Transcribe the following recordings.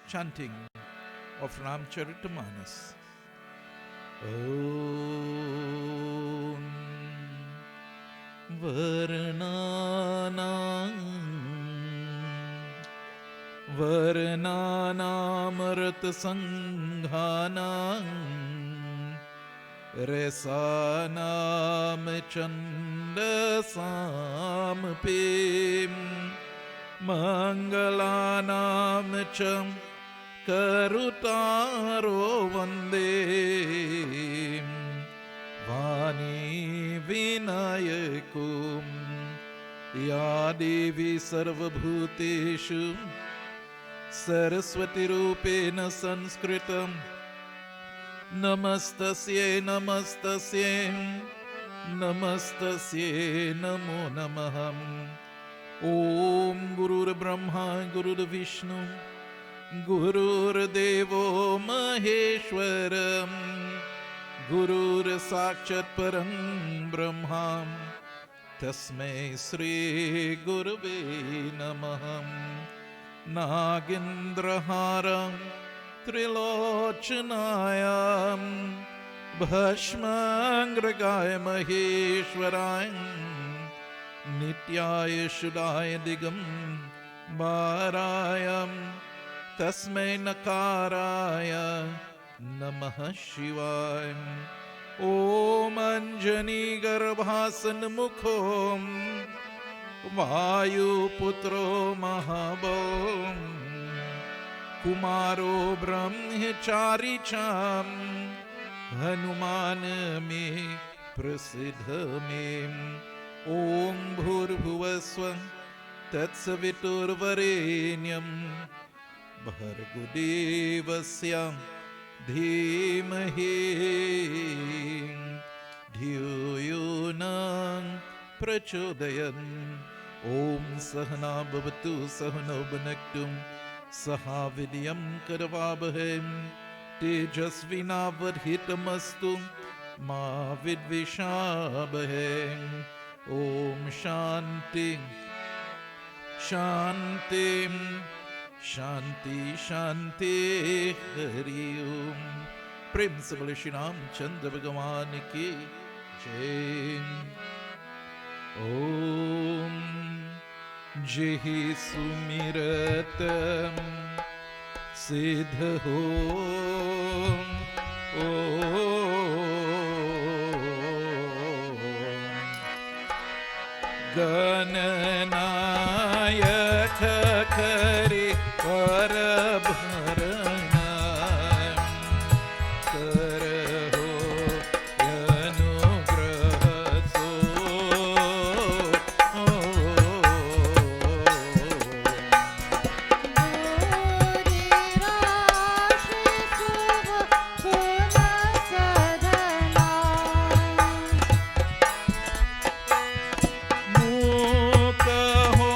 chanting of Ramcharitamanas. Om Varnanam Sanghanam Resanam Chandasam Pim Mangalanam Cham Karutaro Vande Vani Vinayakum Ya Devi Sarvabhuteshu Saraswati Rupena Sanskritam Namastasye Namastasye Namastasye Namo Namaham Om Gurur Brahma Gurur Vishnu Gurur Devo Maheshwaram Gurur Sakshat Param Brahmam Tasmai Sri Gurave Namaham Nagendraharam Trilochanayam Bhashmangragaya Maheshwarayam Nityaya Shudaya Digam Bharayam Tasmai Nakaraya Namah Shivayam Om Anjani Garbhasan Mukhom Vayu Putro Mahabom Kumaro Brahmachari Cham Hanuman Me Prasidha Me Om Bhurbhuvaswa Tatsavitur Varenyam Bhargudevasya Dhimahi Dhiyunam Prachodayan Om Sahana Bhavatu Sahano Bhunaktum Saha Vidyam Karavabahem Tejasvinavadhitamastu Ma Vidvishabahem Om Shanti Shanti Shanti Shanti Hari Om Prem se bole Shri Ramchandra Bhagavan ki Jai Om Jehi Sumiratam Siddha Ho Gananayaka Kari Parabharana Karaho Yanugrahaso Mukha ho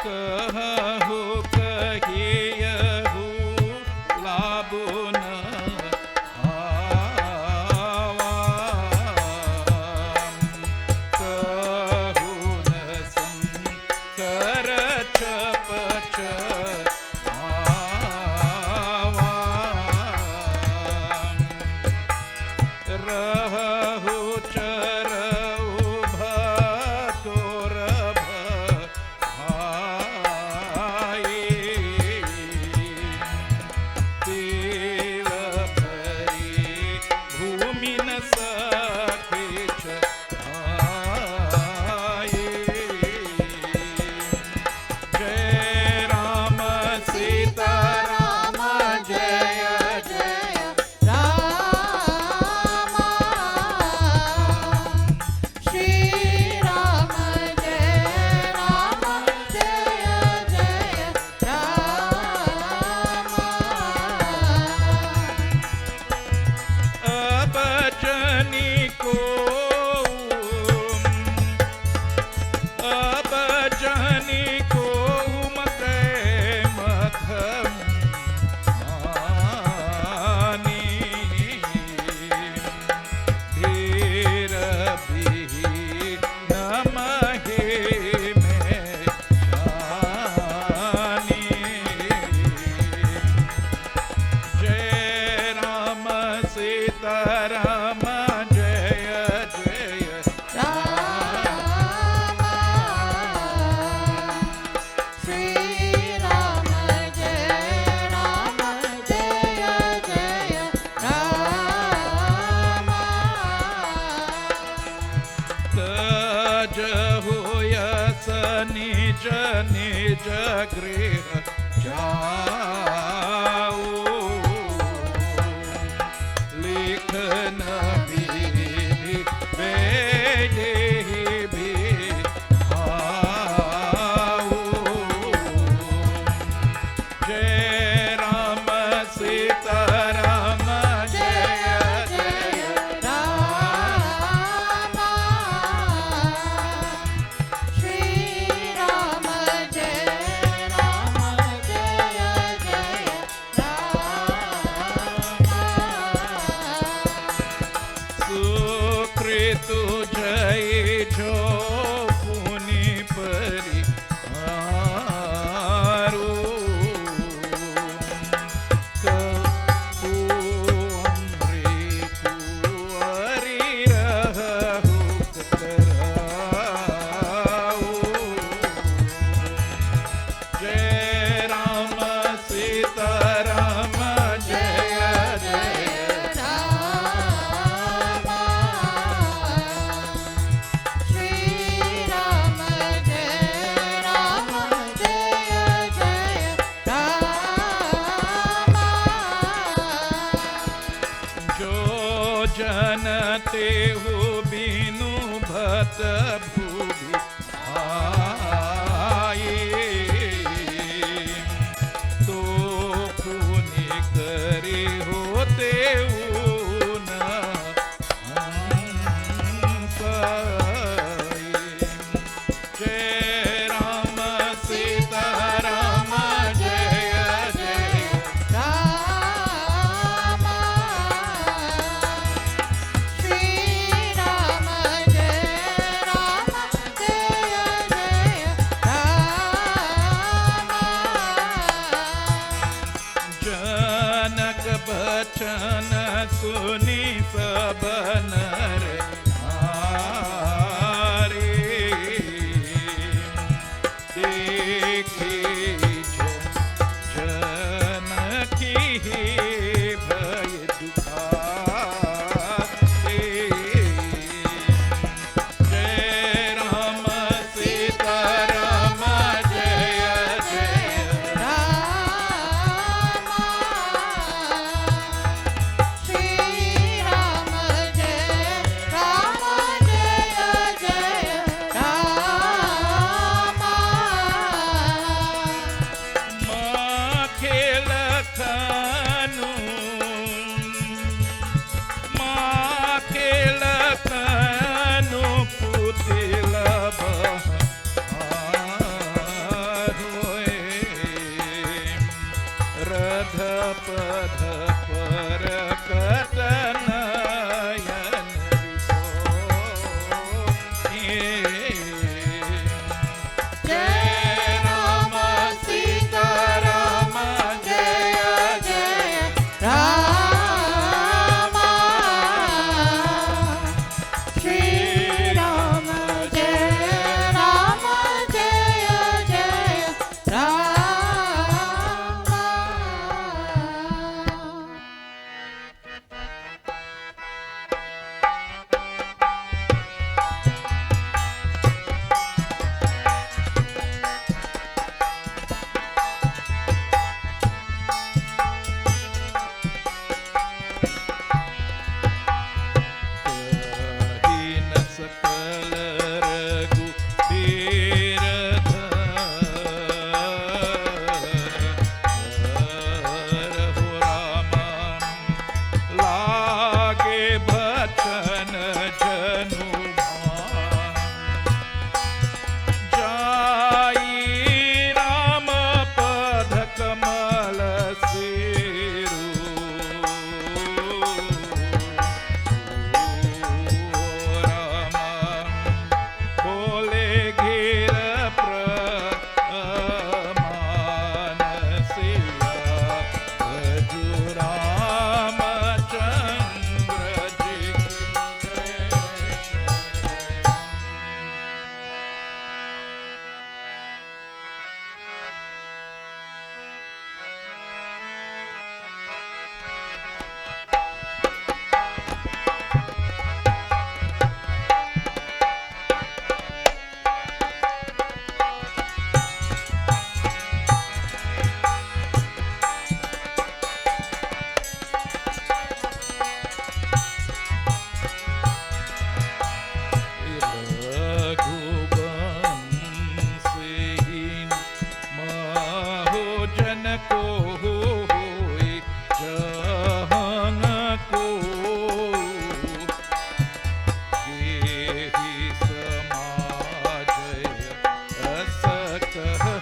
कहु कहियहु लाबु न आवा, कहु न संकर चपच आवा, रहु चरऊ भतोर भाई, देव भरी भूमि न सकेच आए। जय राम सीता राम जय जय राम श्री राम जय राम जय जय राम। अब जनी को मकै मथम मानी, धीर विहीन नमहे में जानी। जय राम सीता राम जय जय राम श्री राम जय राम जय जय राम। तजहु यस निज निज गृह जाऊ, लिखन विधि वैदेही भी भाऊ। जय राम सीता राम जय जय राम श्री राम जय राम जय जय राम। सुकृतु जय जो पुनि परिहारो, कहु अमृतु हरिरहु कराओ। जय राम सीता राम जय जय राम श्री राम जय राम जय जय राम। जो जन तेहु बिनु भत भूभि आए, तो पुनि करि होते न हंसाए। जय राम सीता राम जय जय राम श्री राम जय राम जय जय राम। जनक बचन सुनि सब नर नारी, देखी जनकी भय दुखाते। जय राम सीता राम जय जय राम श्री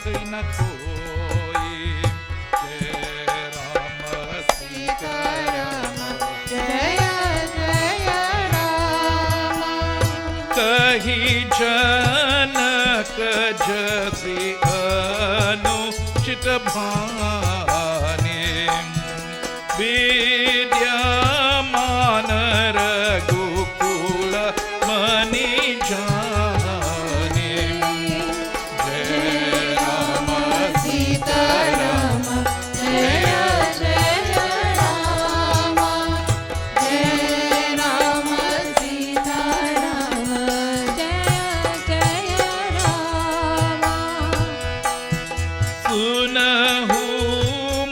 कहीं न कोई। जय राम सीता राम जय जय राम। कही जनक जसि अनुचित भाने विद्यमान रघुकुल मनि जाने। जय राम सीता राम जय जय राम। जय राम सीता राम जय जय राम। सुनहु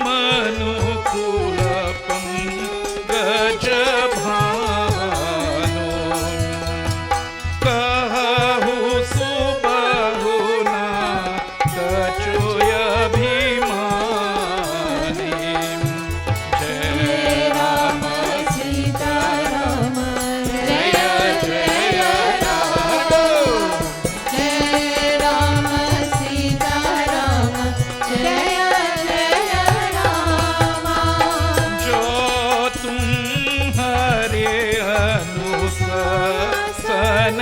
मनुकुल पंकज भानो कहु सुबहु नाथ चोय अभिमानी। जय राम सीता राम जय जय राम। जय राम सीता राम जय जय राम। जो तुम्हारे अनुशासन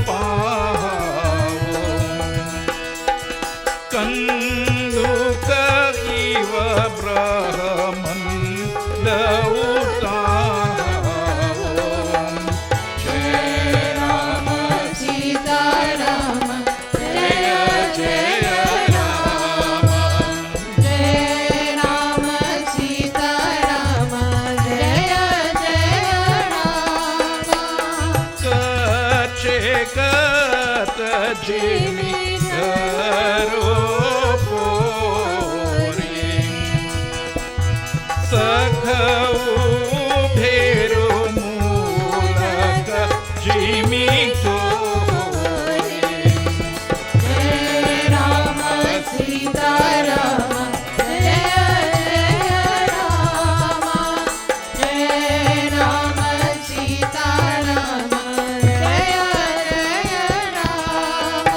पाओ कंदुक इव ब्रह्मंड उताओ। जय राम सीता राम जय जय राम। जय राम सीता राम जय जय राम। कचे कत जिमि धरो पोरी सखऊ भेरु मूलक जिमि तोरी। जय राम सीता राम जय जय राम। जय राम सीता राम जय जय राम।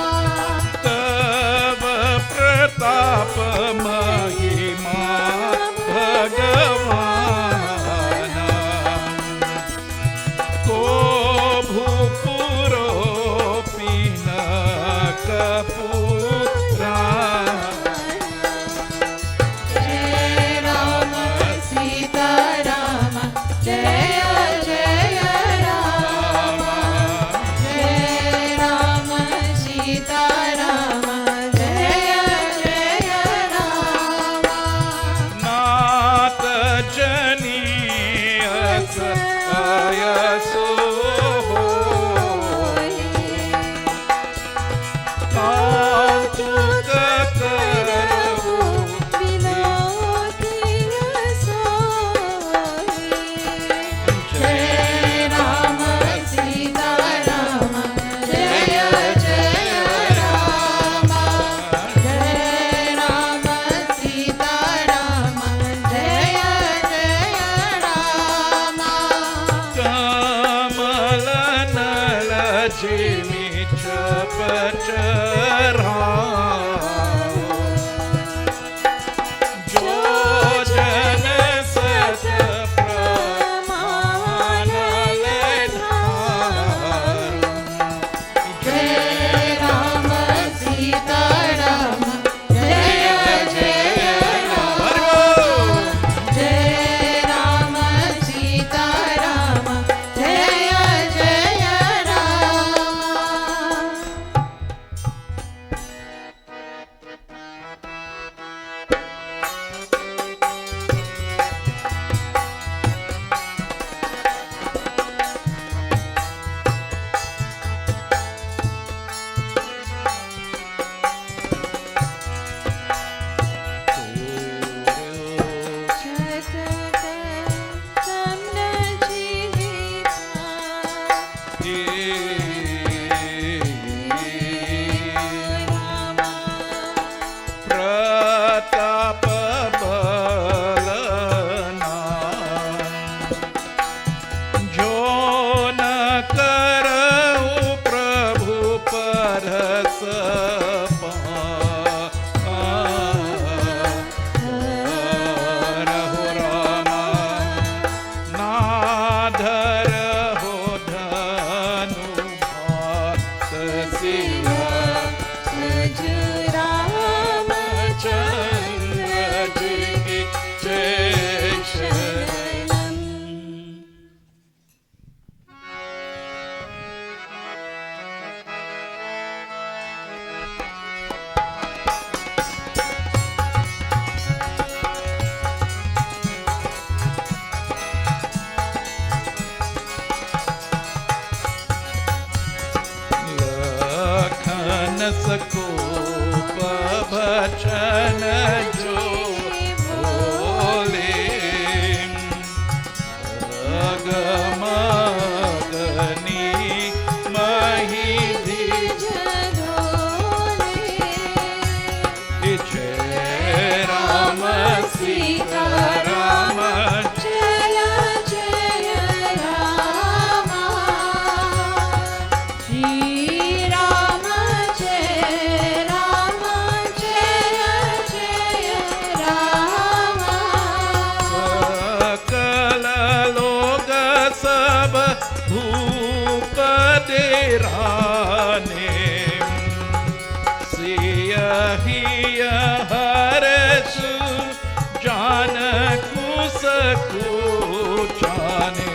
मानस को बचन जो बोले अगमगनी मही जय राम सीता राम जय जय राम श्री राम जय राम जय जय राम सकल लोग सब धूप देराने सियहि हरस जान कुस जाने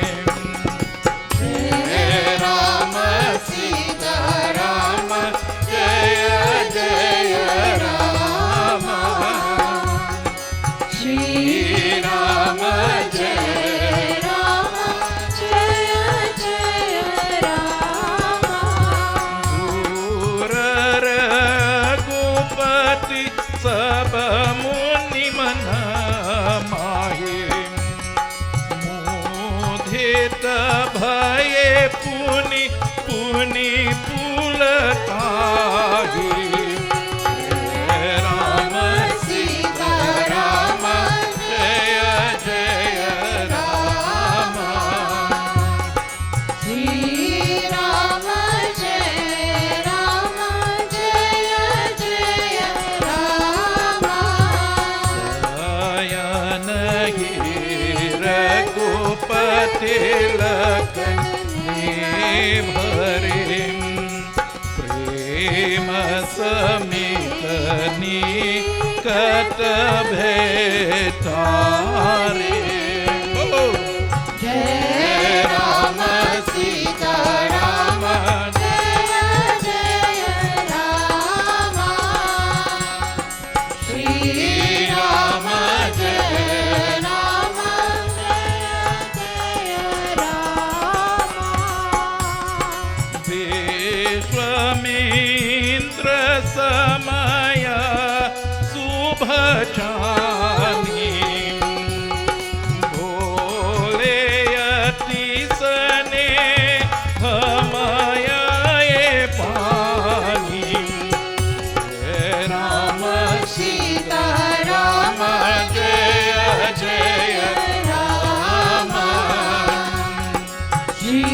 जय राम सीता राम जय जय राम श्री राम जय राम जय जय राम दूर रघुपति सब मुनि मन माहे मोदित भये पुनि पुनि पुलकाहे जय राम सीता राम जय जय राम श्री राम जय राम जय जय राम शयन ही रघुपति लखनी भरे प्रेम समित निकट भेटारे जय राम सीता राम जय जय राम श्री राम जय राम जय जय राम विश्वामित्र समय शुभ चानी भोले अति सने हमाये पानी जय राम सीता राम जय जय राम श्री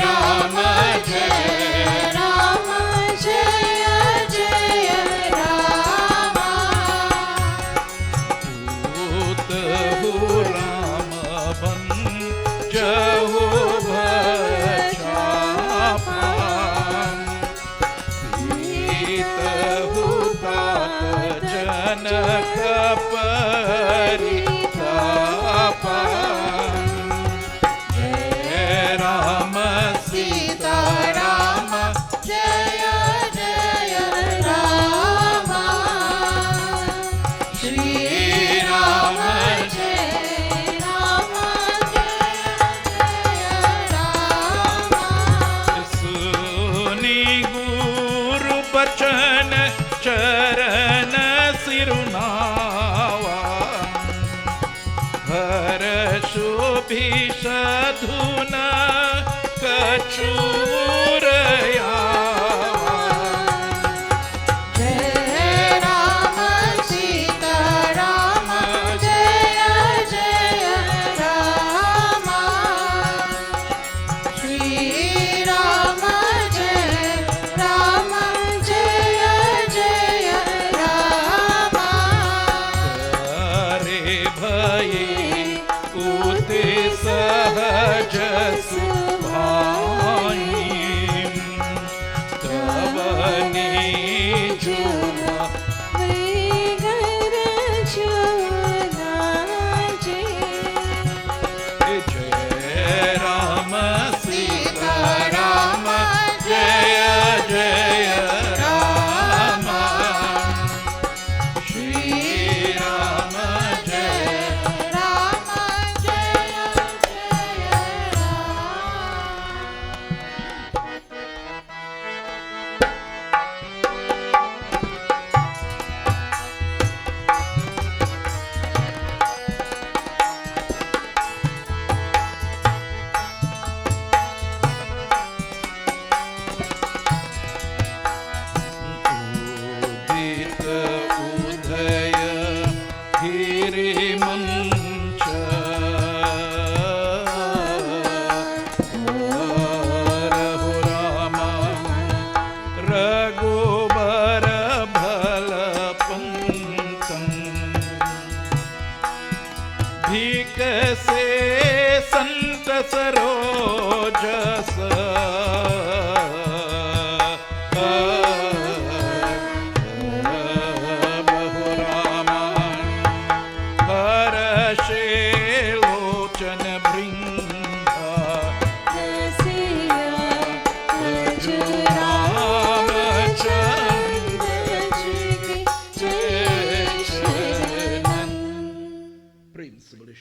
राम जय राम जय जय राम दूत हो राम बंजहु भचापा पीत हो तात जनक परितापा जय राम सीता राम जय जय राम श्री राम जय राम जय जय राम सुनि गुरु बचन चरण सिरुनावा हर शोभि साधुना कछुरया जय राम सीता राम जय जय राम श्री राम जय राम जय जय राम रे भये उते सहज सुभाई विकसे संत सरोजस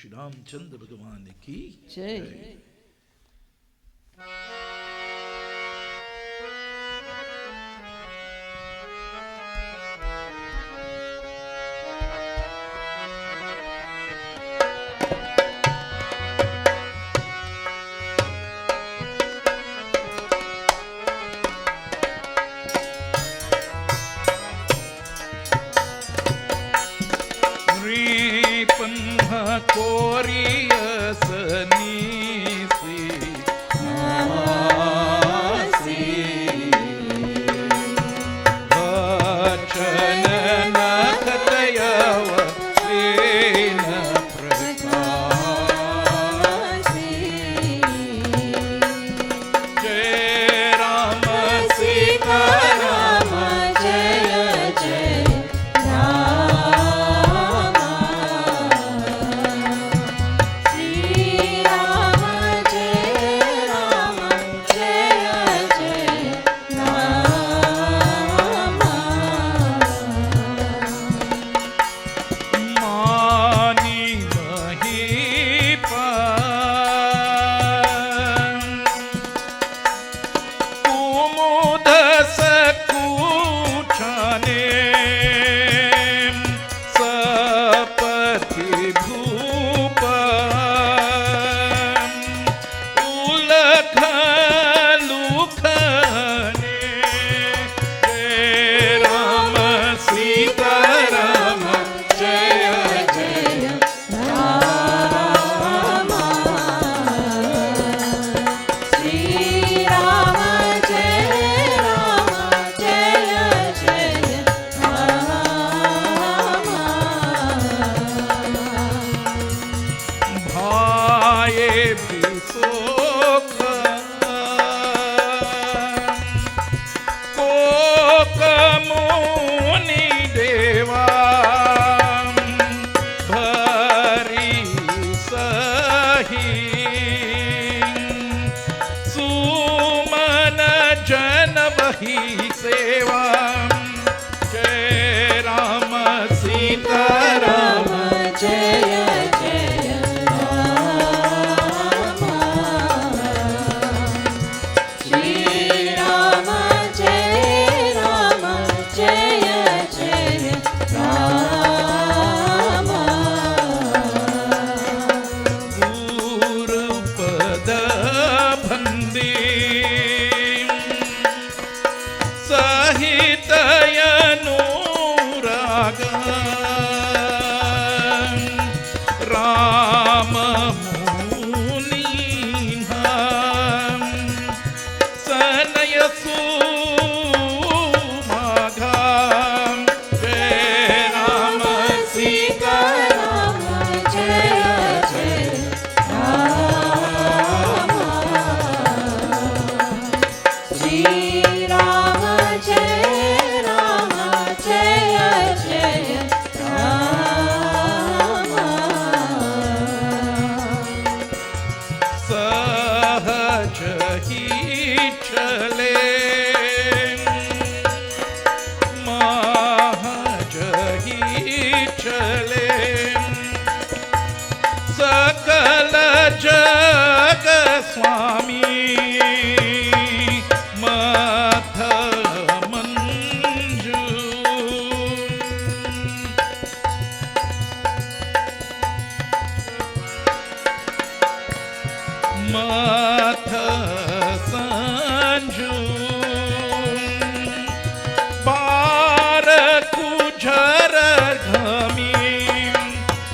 श्री रामचंद्र भगवान की जय। कोरियस नीसी नासी भक्षण नखतयव लेन प्रकाशी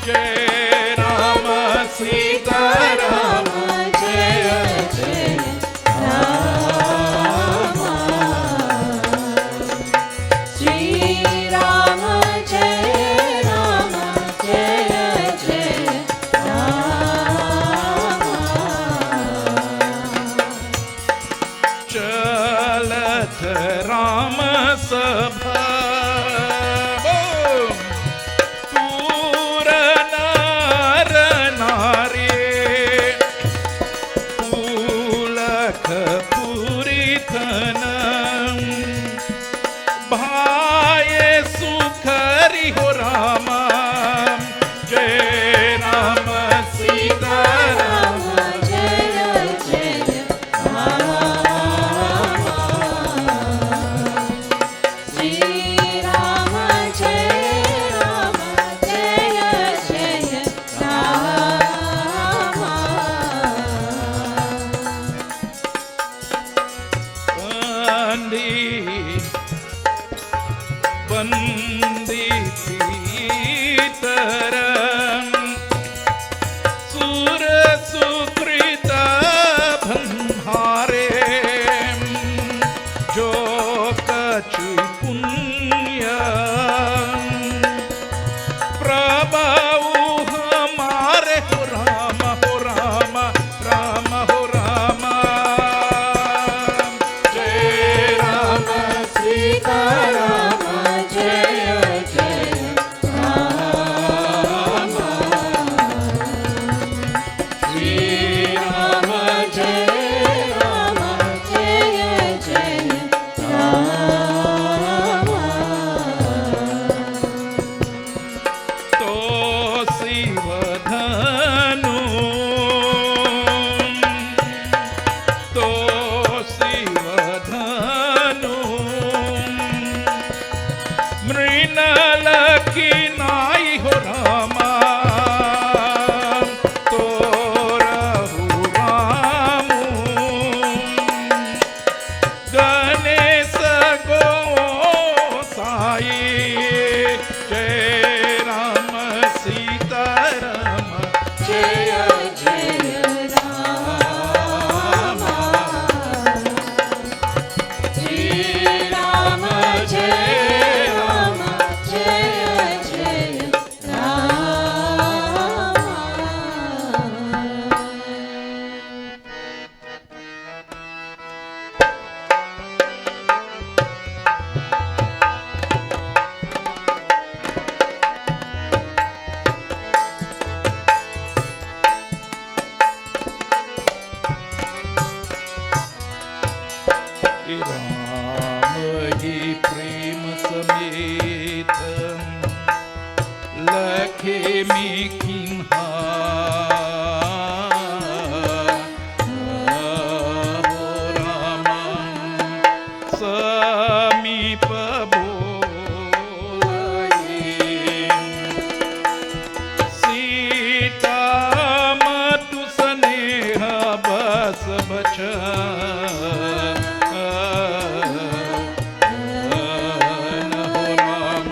जय राम सीता राम जय जय सखे मिखिन्हा समीप बोलाये सीता मतु स्नेह बस बचन हो राम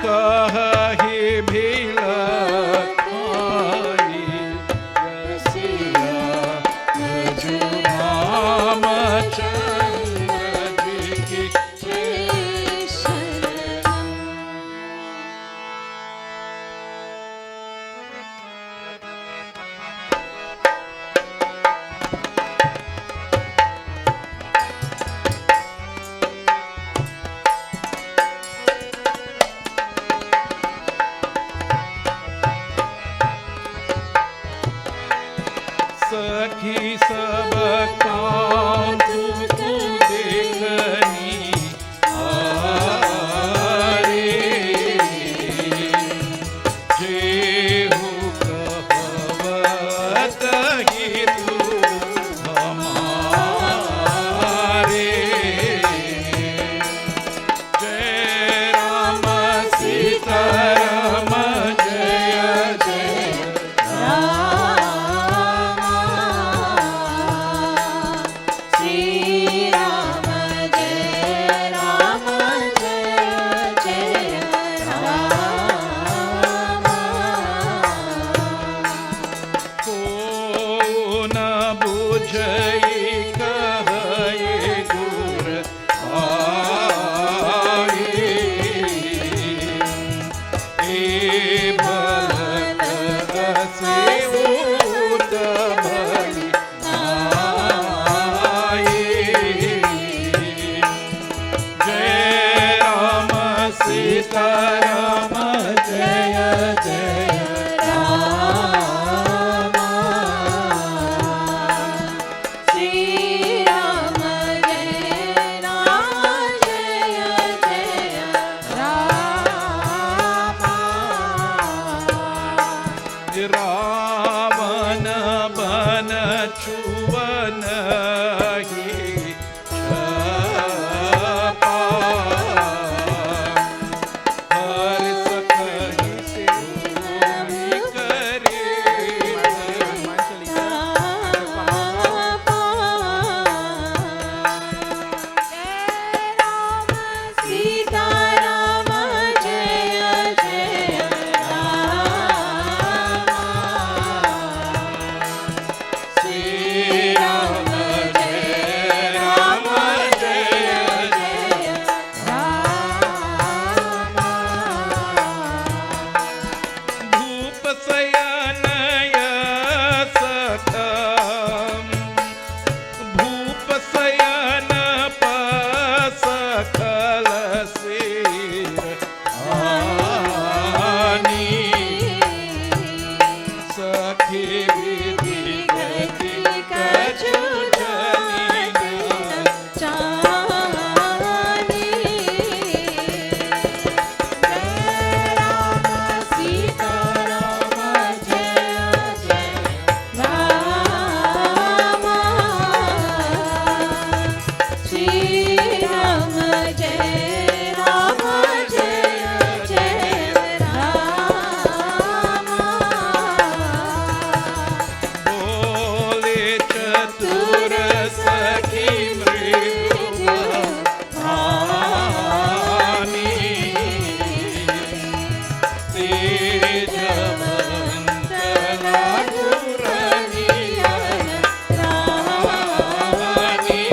कहि भील खाई रसिया रजु रामचंद्र जी की सखी सब कांतु देखनी आरे जेहु कहवत हितु हमारे जय राम सीता राम जय जय को न बुझई कहए गुर आए ए भलत से उत भली आए जय राम सीता राम जय जय रावण बन छुवन ही छपा हर सकहि सिद्धि करे सीता राम जय जय श्री राम जय राम जय जय भूप शयनय सखम भूप शयन सकल सिर आनी सखी विधि गति कछु जनी चानी जय राम सीता राम जय जय राम श्री राम जय राम जय जय राम बोले चतुर सखी मृदु भानी तेजवंत रघुरनियन रानी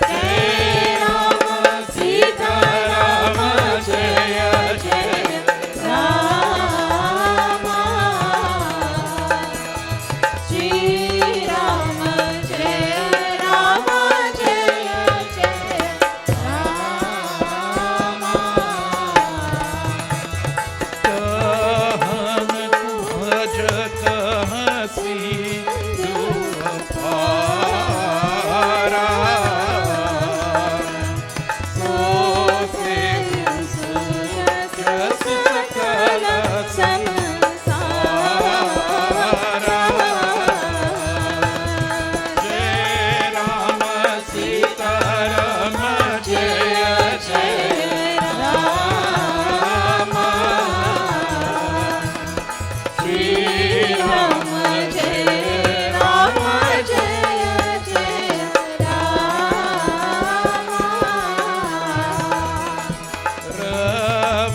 जय राम सीता राम जय जय राम श्री राम जय राम जय जय राम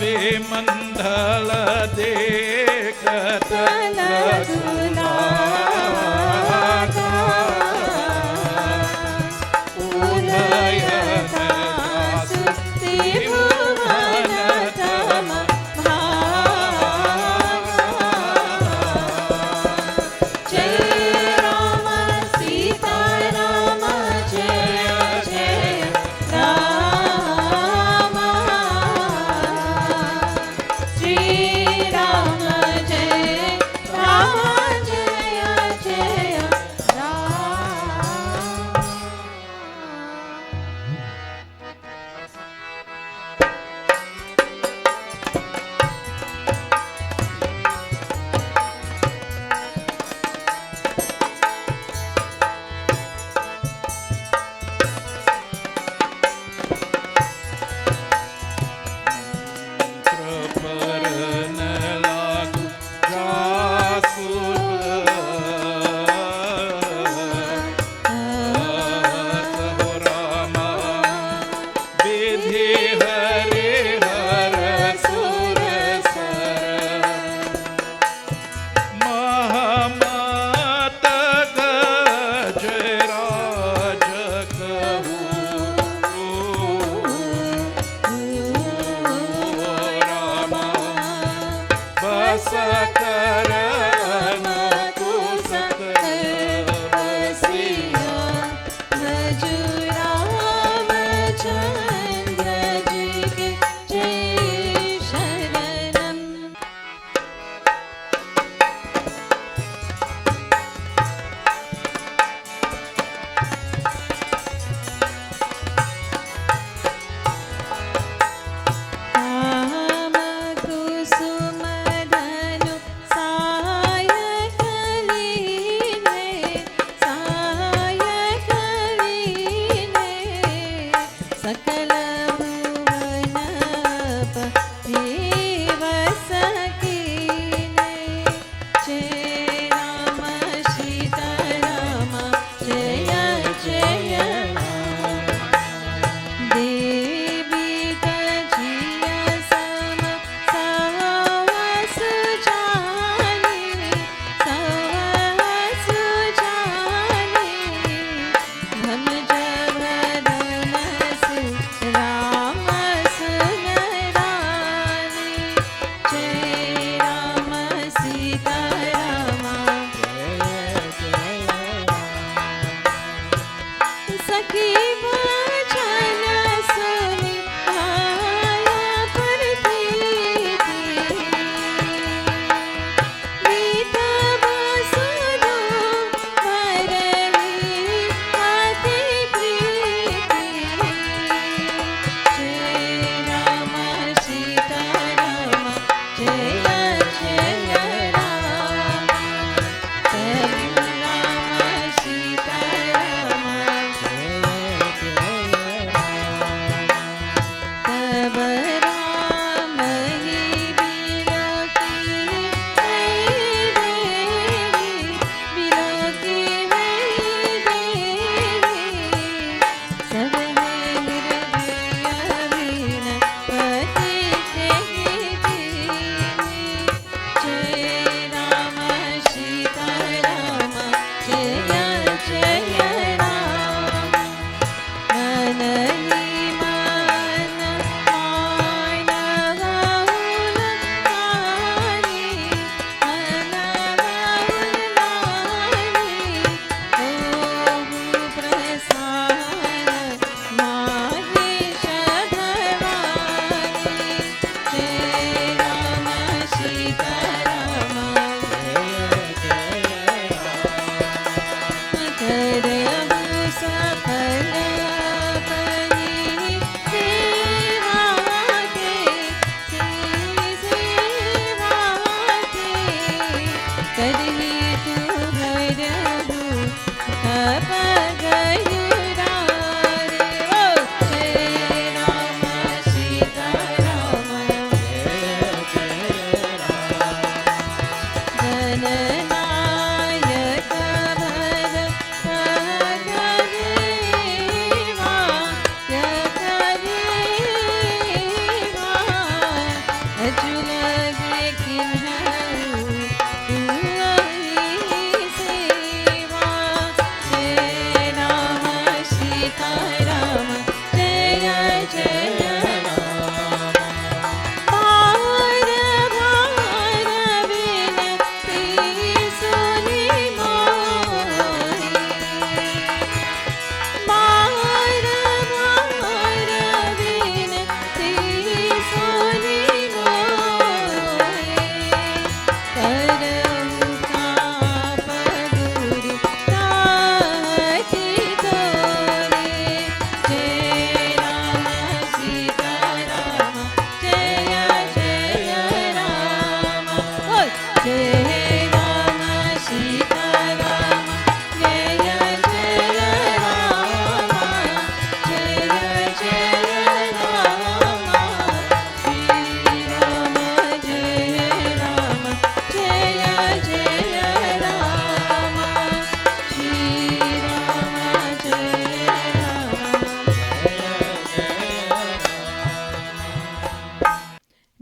તે મંડળ દેખત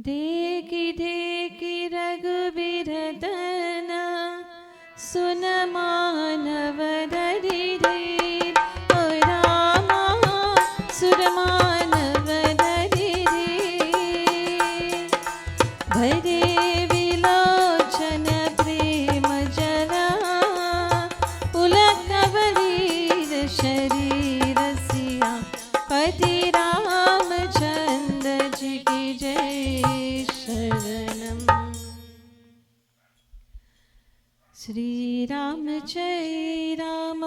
देखी देखी रघुबीर दना सुन मानव दरिद्र ओ रामा सुर मानव दरिद्र भरे विलोचन प्रेम जला पुलकवलीर शरीर सिया पति रामचंद्र जी की जय शरणम। श्री राम जय राम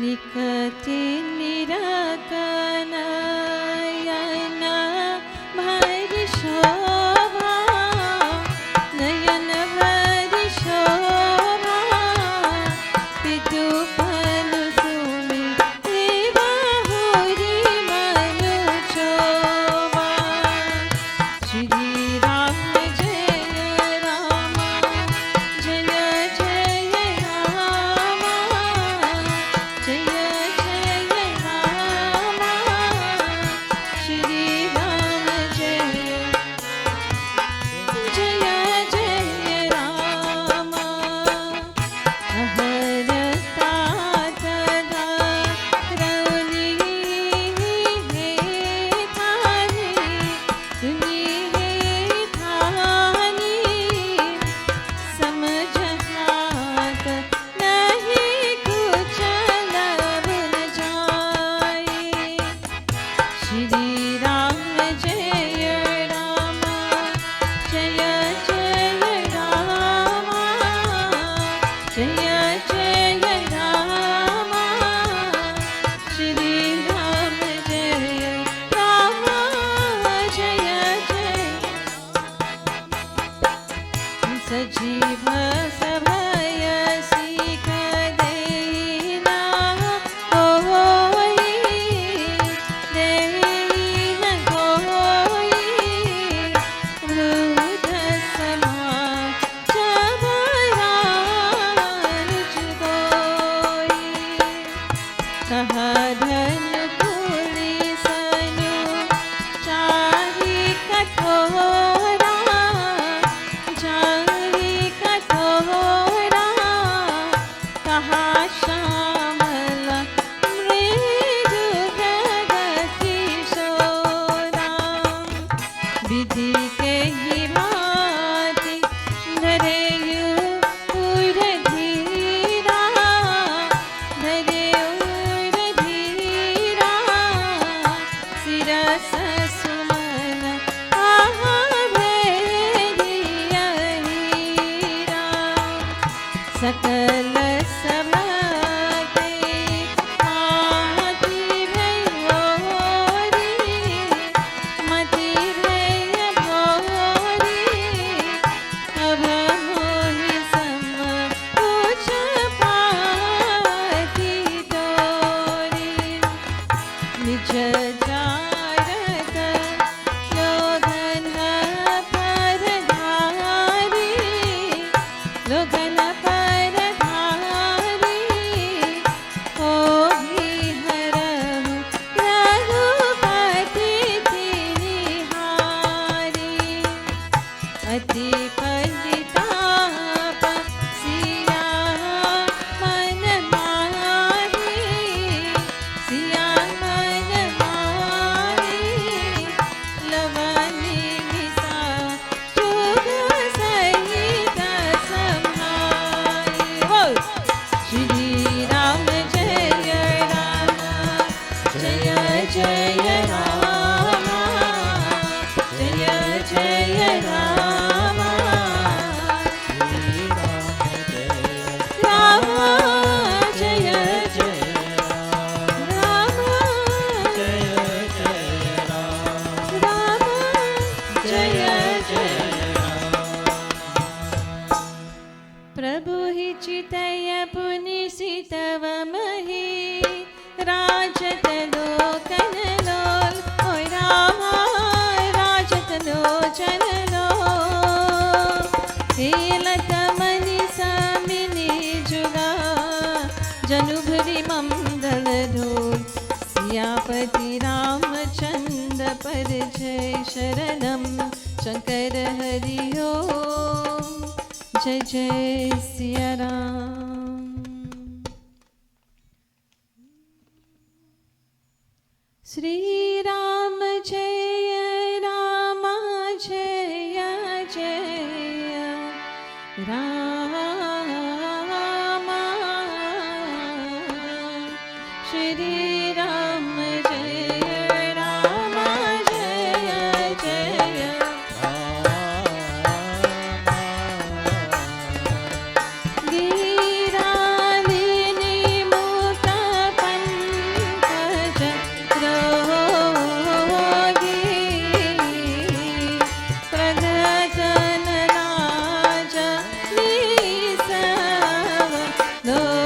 निकटे निरतन नयन भरि शोभा नयन भरि शोभा पितु पनु सुमि बहुरी मनु शोभा। श्री राम जय राम जय जय राम जय जय राम श्री राम जय जय जय राम। हरता तदा रौनी हे थानी सुनी हे थानी समझात नहीं कुछ लवन जाए। श्री राम जय राम जय जय राम जय जय राम श्री राम जय राम जय जय सजीव सभय सीख देना होई देना होई वृद्ध समाज राज गोई कहा धन पुलिसनु चाही कठोरा चाही कठोरा कहा श्यामल मृदु प्रगति सोरा विधि के ही भांति धरेयु उर धीरा धरे उर जनुभरी मंगल धूल सियापति रामचंद्र पर जय शरणम शंकर हरि ओम जय जय सिया राम। श्री राम जय राम जय जय राम श्री राम जय राम जय जय गिरालिनी मुक्त पंकज रोगी प्रगतन राज निसव लोकी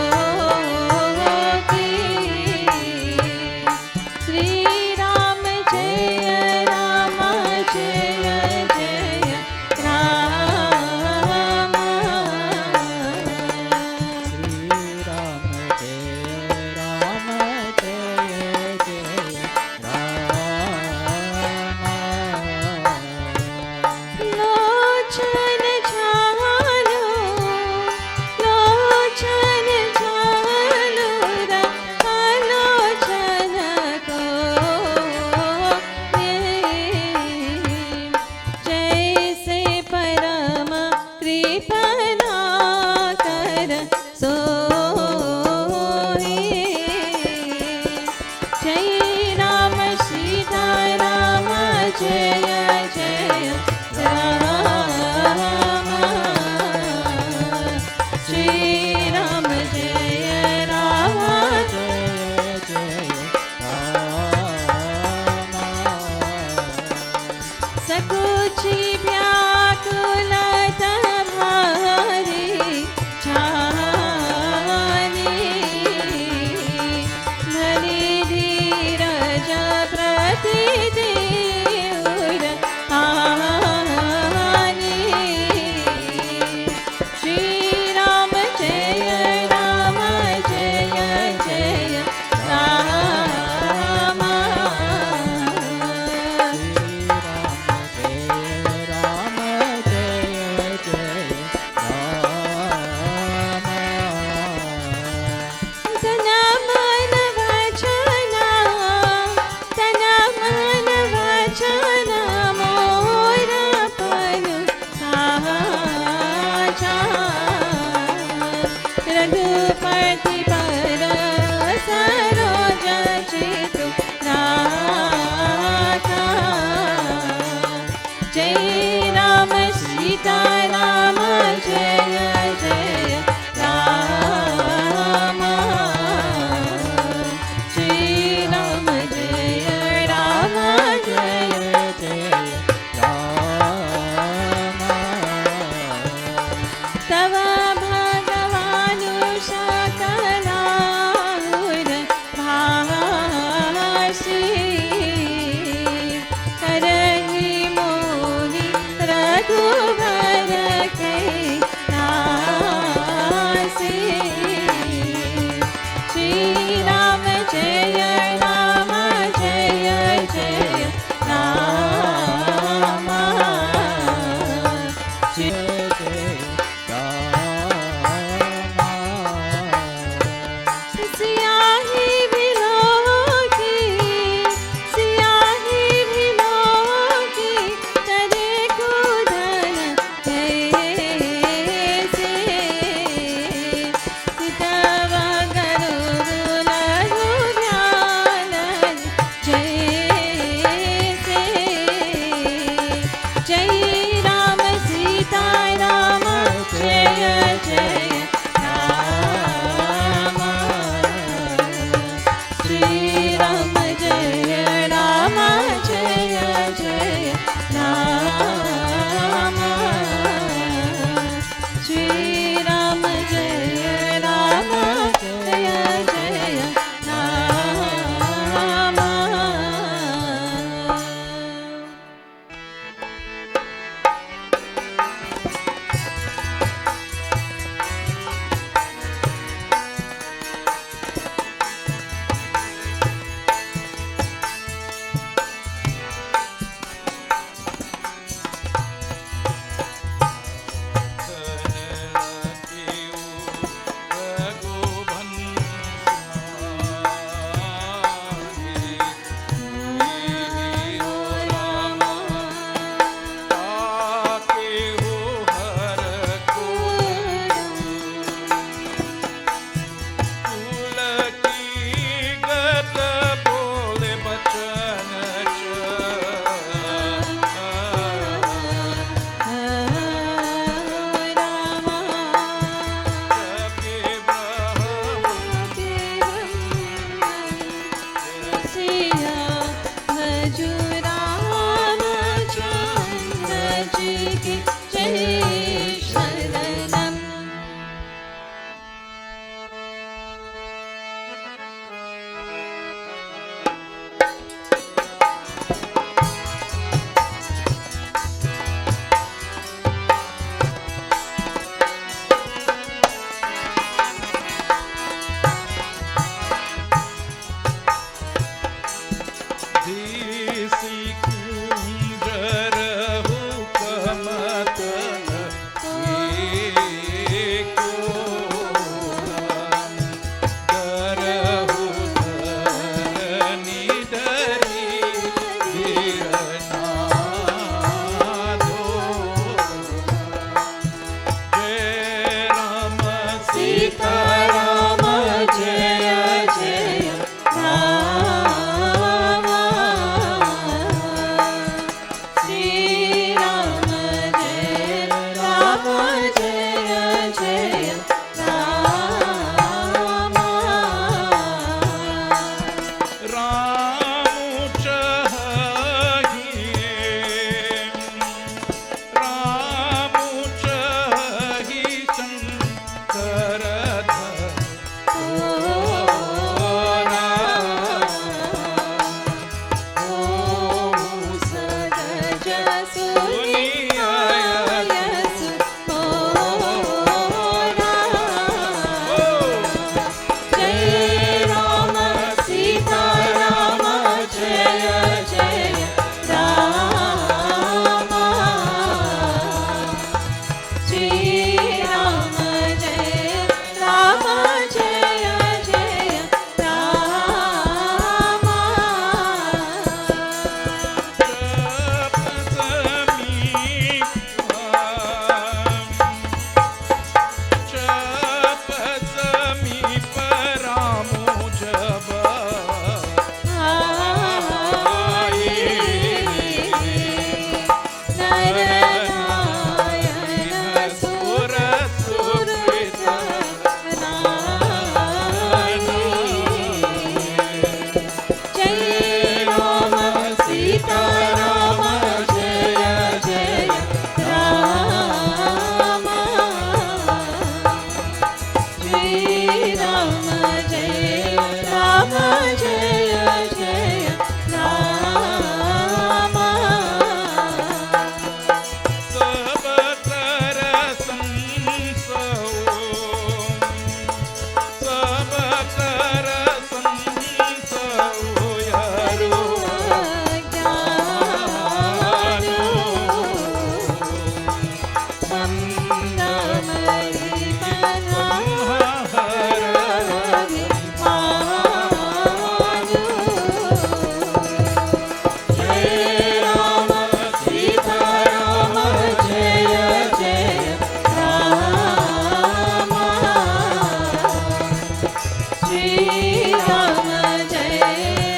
राम जय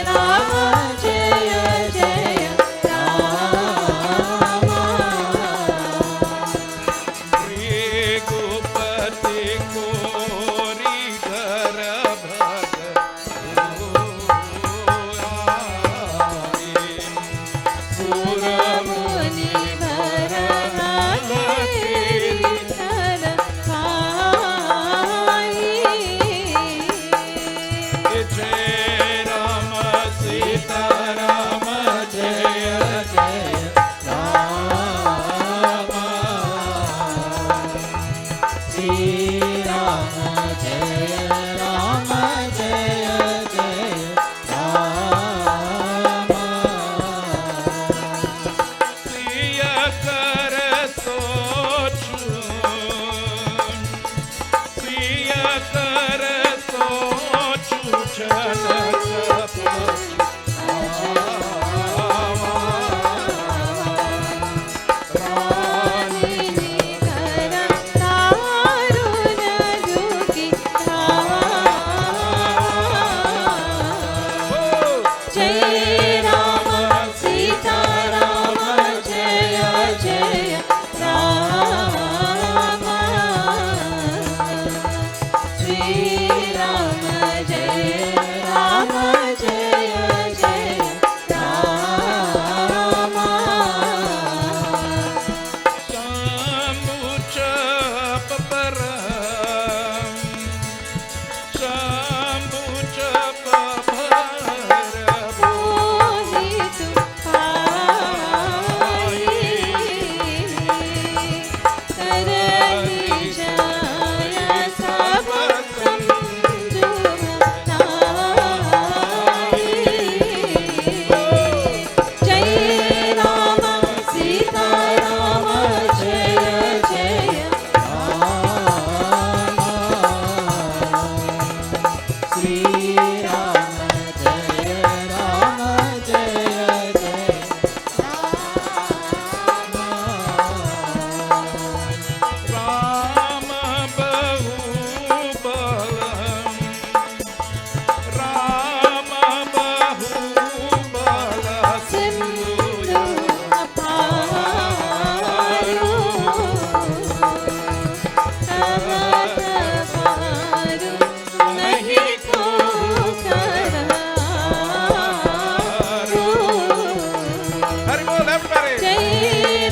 राम जय जय राम भृगुपति कोरि घर सुरमुनि भर जय राम सीता राम जय जय राम श्री राम जय राम जय जय राम सिय कर सोचूं सिय कर सोचूं जनक जय राम सीता राम जय जय राम श्री राम जय राम जय जय राम शंभु चप परम शंभु चप मोहित पाई करहि जय सब संजुम नाई जय राम सीता राम जय जय राम श्री राम जय राम जय जय राम बहुबलम राम बहुबल सिंधु अपारो अवत पारो नहीं को करारो हरि बोल everybody जय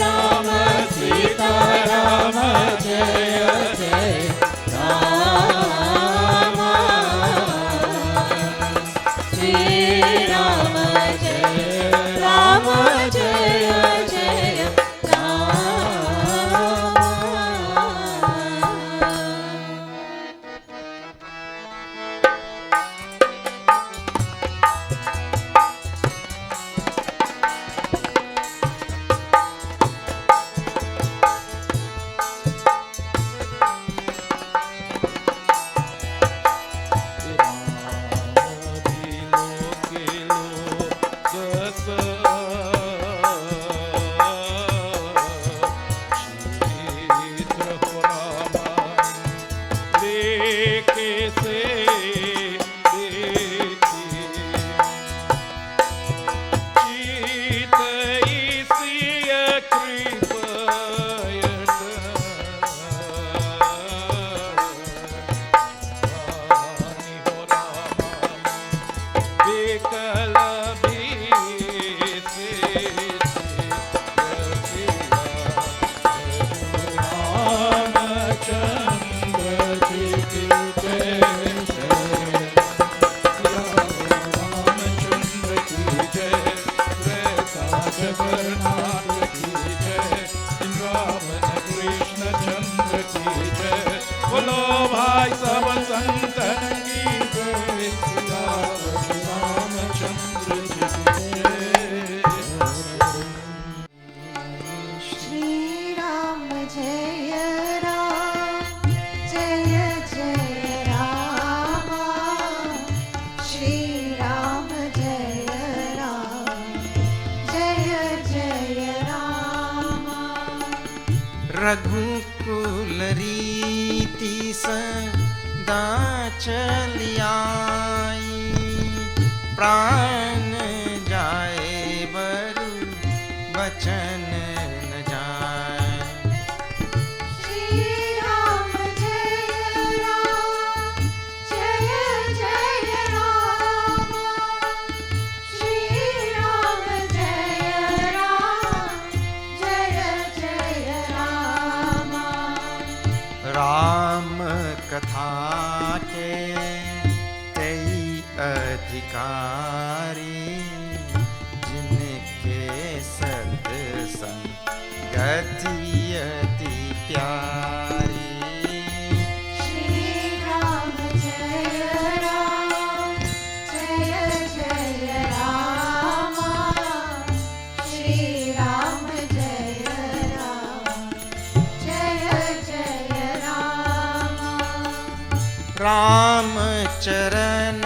राम सीता राम जय जय राम श्री राम जय राम जय जय राम बोलो भाई सब संतन की जय रामचंद्र जी की जय श्री राम जय राम जय जय राम श्री राम जय राम जय जय राम रघुकुल रीति सदा चली आई, प्राण जाए बरु बचन न जाए। श्री राम जय राम, जय जय राम। श्री राम जय राम, जय जय राम। राम कथा के कई अधिकारी, जिनके सत्संग गति अति प्यारी। श्री राम जय राम, जय जय राम। श्री राम जय राम, जय जय राम। राम चरण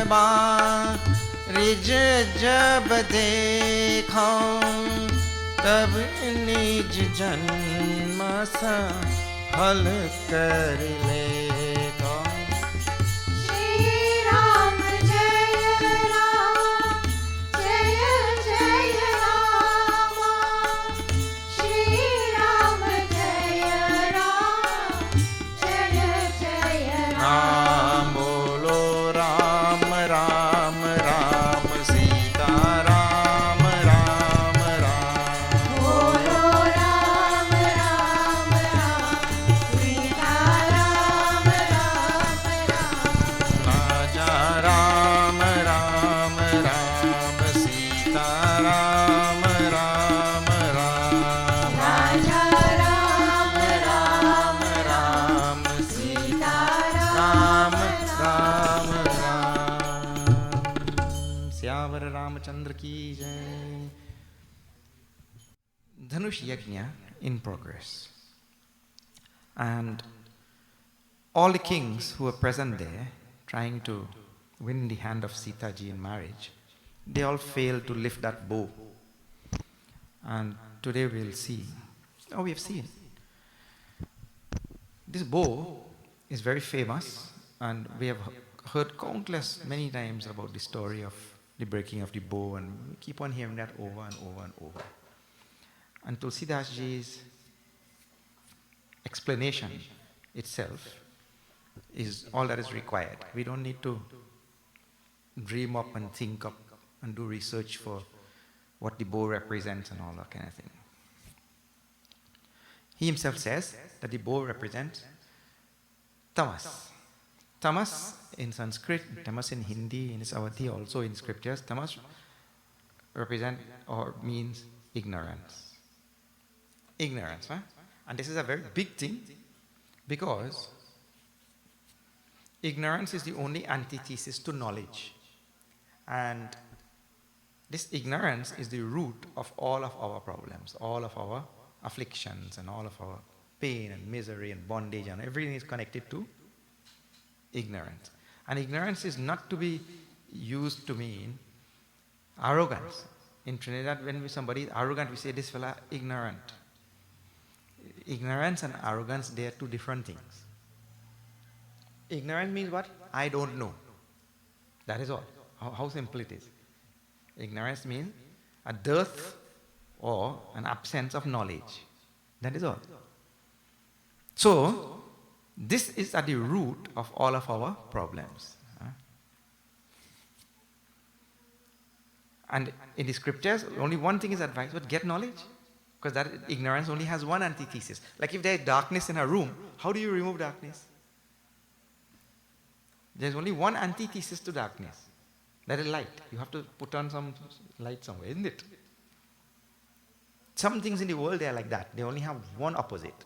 बारिज जब देखो, तब निज जन्म सफल कर लेगा। श्री राम जय राम, जय जय राम। श्री राम जय राम, जय जय राम। राम बोलो राम राम राम, सीता राम राम राम। बोलो राम राम राम, सीता राम राम राम। राजा राम राम राम, सीता राम राम राम। राजा राम राम राम सीता राम राम राम। श्यावर रामचंद्र की जय। Dhanush Yajna in progress. And all the kings who were present there, trying to win the hand of Sita ji in marriage, they all failed to lift that bow. And today we'll see, we have seen. This bow is very famous, and we have heard many times about the story of the breaking of the bow, and we keep on hearing that over and over and over. And Tulsidas ji's explanation itself is all that is required. We don't need to dream up and think up and do research for what the bow represents and all that kind of thing. He himself says that the bow represents tamas. Tamas in Sanskrit, tamas in Hindi, in Sawadhi, also in scriptures, tamas represent or means ignorance. Ignorance, huh? And this is a very big thing, because ignorance is the only antithesis to knowledge. And this ignorance is the root of all of our problems, all of our afflictions, and all of our pain and misery and bondage, and everything is connected to ignorance. And ignorance is not to be used to mean arrogance. In Trinidad, when somebody is arrogant, we say, this fella ignorant. Ignorance and arrogance, they are two different things. Ignorance means what? I don't know. That is all. How simple it is. Ignorance means a dearth or an absence of knowledge. That is all. So, this is at the root of all of our problems. And in the scriptures, only one thing is advised, but get knowledge. Because that ignorance only has one antithesis. Like if there is darkness in a room, how do you remove darkness? There's only one antithesis to darkness. That is light. You have to put on some light somewhere, isn't it? Some things in the world, they are like that. They only have one opposite.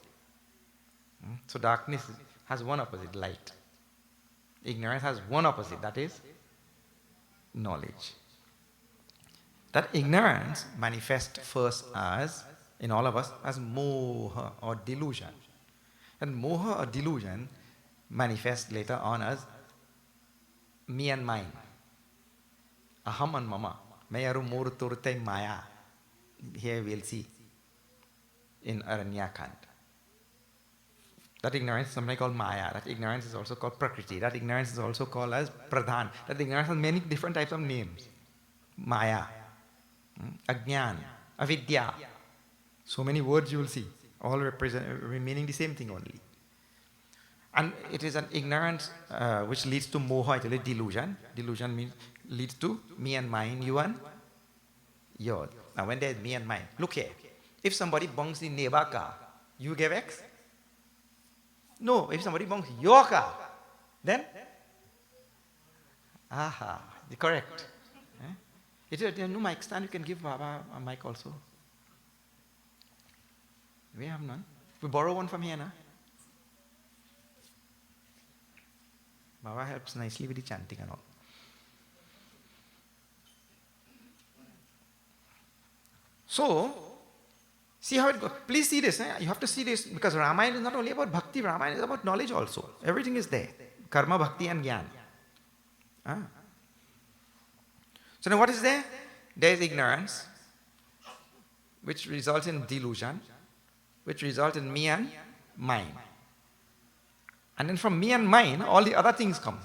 So darkness has one opposite, light. Ignorance has one opposite, that is knowledge. That ignorance manifests first as, in all of us, as moha or delusion. And moha or delusion manifests later on as me and mine. Aham and mama. Mayaru murturte maya. Here we'll see in Aranyakand. That ignorance is something called Maya. That ignorance is also called Prakriti. That ignorance is also called as Pradhan. That ignorance has many different types of names. Maya, Ajnan, Avidya. So many words you will see, all meaning the same thing only. And it is an ignorance which leads to moha, it is delusion. Delusion means leads to me and mine, you and yours. Now when there is me and mine, look here. If somebody bunks the neighbor car, you give X? No, if somebody bunks your car, then? Aha, correct. If there is no mic stand, you can give Baba a mic also. We have none. We borrow one from here, na? Baba helps nicely with the chanting and all. So, see how it goes. Please see this. You have to see this because Ramayana is not only about bhakti, Ramayana is about knowledge also. Everything is there. Karma, bhakti and jnana. So now what is there? There is ignorance, which results in delusion, which results in me and mine. And then from me and mine, all the other things come.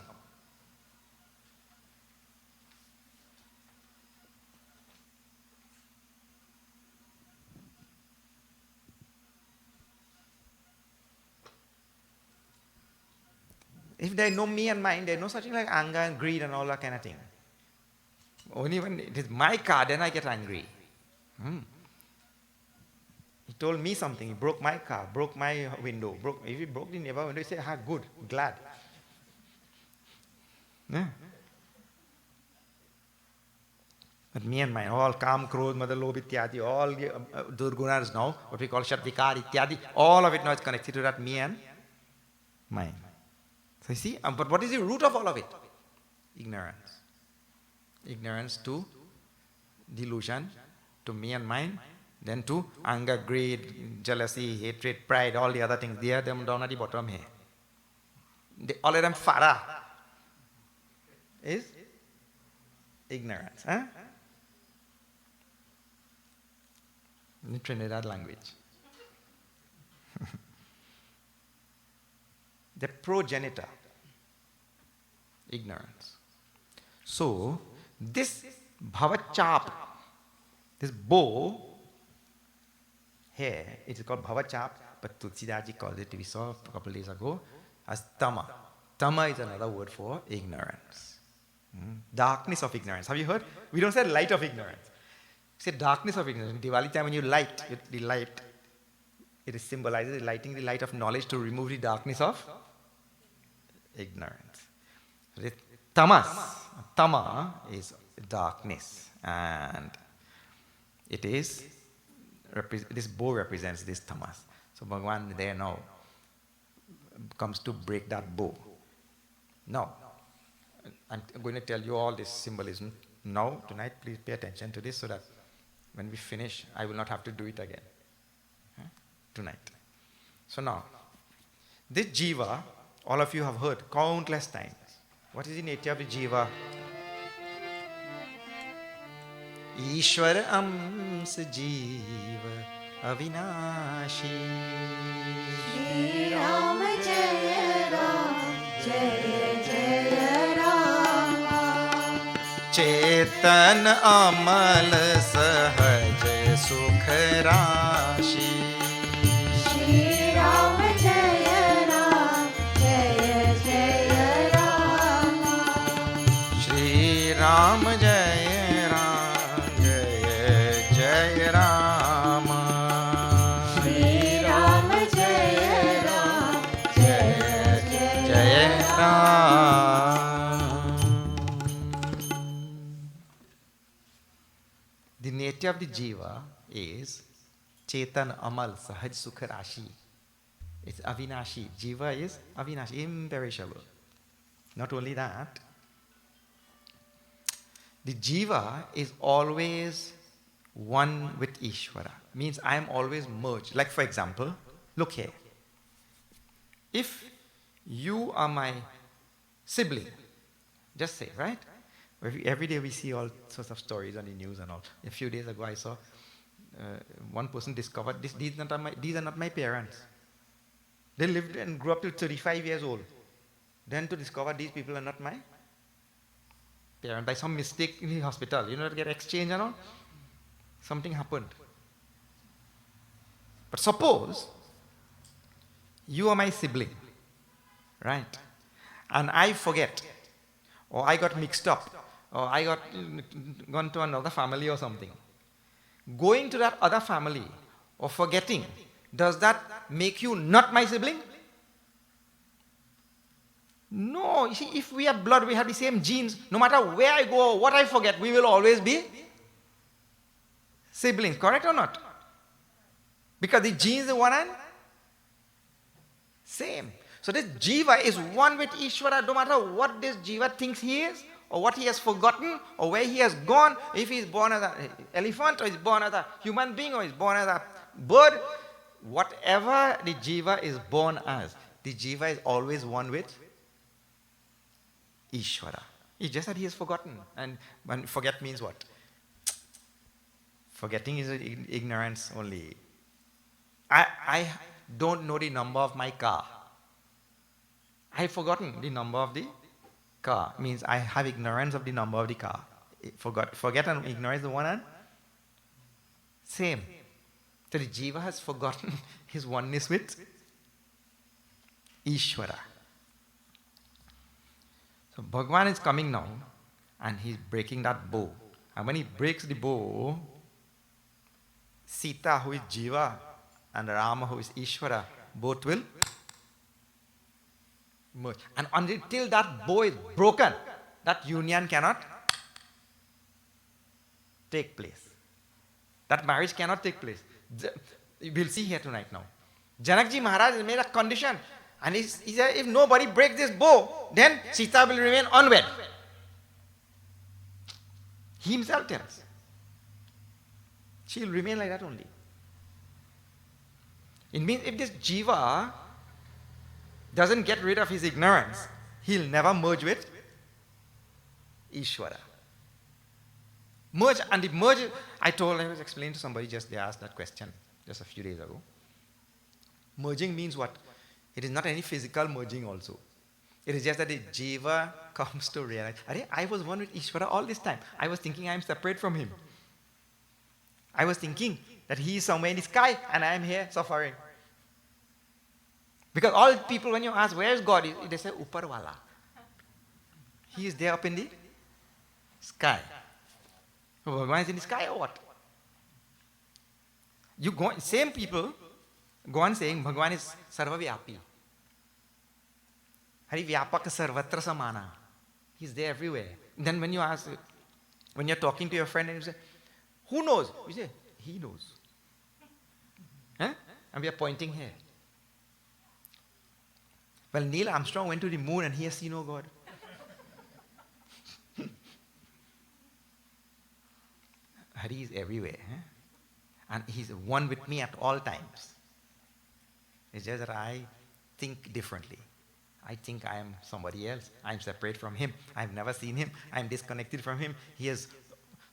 If there is no me and mine, there is no such thing like anger and greed and all that kind of thing. Only when it is my car, then I get angry. He told me something, he broke my car, broke my window. If he broke the neighbor window, he said, good, glad. Yeah. But me and mine, all kam, krodh, mada, lobh, ityadi, all the durgunas now, what we call shatvikar, ityadi, all of it now is connected to that me and mine. So you see, but what is the root of all of it? Ignorance. Ignorance to delusion, to me and mine, then to anger, greed, jealousy, hatred, pride, all the other things. They are them down at the bottom here. All of them farah is ignorance. In the Trinidad language. The progenitor. Ignorance. So, this Bhava chap, this bow, here, it is called Bhava chap, but Tulsidaji called it, we saw a couple of days ago, as Tama. Tama is another word for ignorance. Darkness of ignorance. Have you heard? We don't say light of ignorance. We say darkness of ignorance. In Diwali time when you light, the light, it symbolizes lighting the light of knowledge to remove the darkness of ignorance. So tamas, tama is darkness, and it is, this bow represents this tamas. So Bhagavan there now comes to break that bow. Now, I'm going to tell you all this symbolism now, tonight. Please pay attention to this so that when we finish, I will not have to do it again. Tonight. So now, this Jiva, all of you have heard countless times. What is the nature of the Jiva? Ishwara amsa Jiva avinashi. Shri Ram Jaya Ram Jaya Jaya Rama. Chetan amal sahaj sukh rashi. Shri Ram Jaya Ram Jaya Jaya Rama. Shri Ram Jaya Ram Jaya Jaya Rama. Shri Ram Jaya Ram Jaya Jaya Jaya Ram. The nature of the Jiva is Chetan Amal Sahaj Sukha Rashi. It's Avinashi. Jiva is Avinashi, imperishable. Not only that, the Jiva is always one with Ishwara. Means I am always merged. Like for example, look here. If you are my sibling, just say, right? Every day we see all sorts of stories on the news and all. A few days ago I saw one person discovered these are not my parents. They lived and grew up till 35 years old. Then to discover these people are not my parents. By some mistake in the hospital, to get exchange and all, something happened. But suppose you are my sibling, right? And I forget, or I got mixed up, or I got gone to another family or something. Going to that other family or forgetting, does that make you not my sibling? No. You see, if we have blood, we have the same genes. No matter where I go or what I forget, we will always be siblings. Correct or not? Because the genes are one and same. So this Jiva is one with Ishwara, no matter what this Jiva thinks he is, or what he has forgotten, or where he has gone, if he is born as an elephant, or he is born as a human being, or he is born as a bird, whatever the Jiva is born as, the Jiva is always one with Ishwara. It's just that he has forgotten. And when forget means what? Forgetting is ignorance only. I don't know the number of my car. I have forgotten the number of the car. Means I have ignorance of the number of the car. Forget and ignorance the one and same. So the Jiva has forgotten his oneness with Ishwara. So Bhagavan is coming now and he's breaking that bow. And when he breaks the bow, Sita, who is Jiva, and Rama, who is Ishwara, both will merge. And until that bow is broken, that union cannot take place. That marriage cannot take place. We'll see here tonight now. Janakji Maharaj has made a condition. And he said, if nobody breaks this bow, then Sita will remain unwed. He himself tells. She will remain like that only. It means if this Jiva doesn't get rid of his ignorance, he'll never merge with Ishwara. Merge, and the merge, I was explaining to somebody they asked that question just a few days ago. Merging means what? It is not any physical merging also. It is just that the Jiva comes to realize, I was one with Ishwara all this time. I was thinking I am separate from him. I was thinking that he is somewhere in the sky and I am here suffering. Because all people, when you ask, where is God? They say, Uparwala. He is there up in the sky. So Bhagavan is in the sky or what? Same people go on saying, Bhagavan is Sarvavyapi. Hari Vyapaka Sarvatra Samana. He is there everywhere. And then when you ask, when you're talking to your friend and you say, who knows? You say, he knows. Huh? And we are pointing here. Well, Neil Armstrong went to the moon and he has seen no God. Hari is everywhere. Huh? And he's one with me at all times. It's just that I think differently. I think I am somebody else. I'm separate from him. I've never seen him. I'm disconnected from him. He has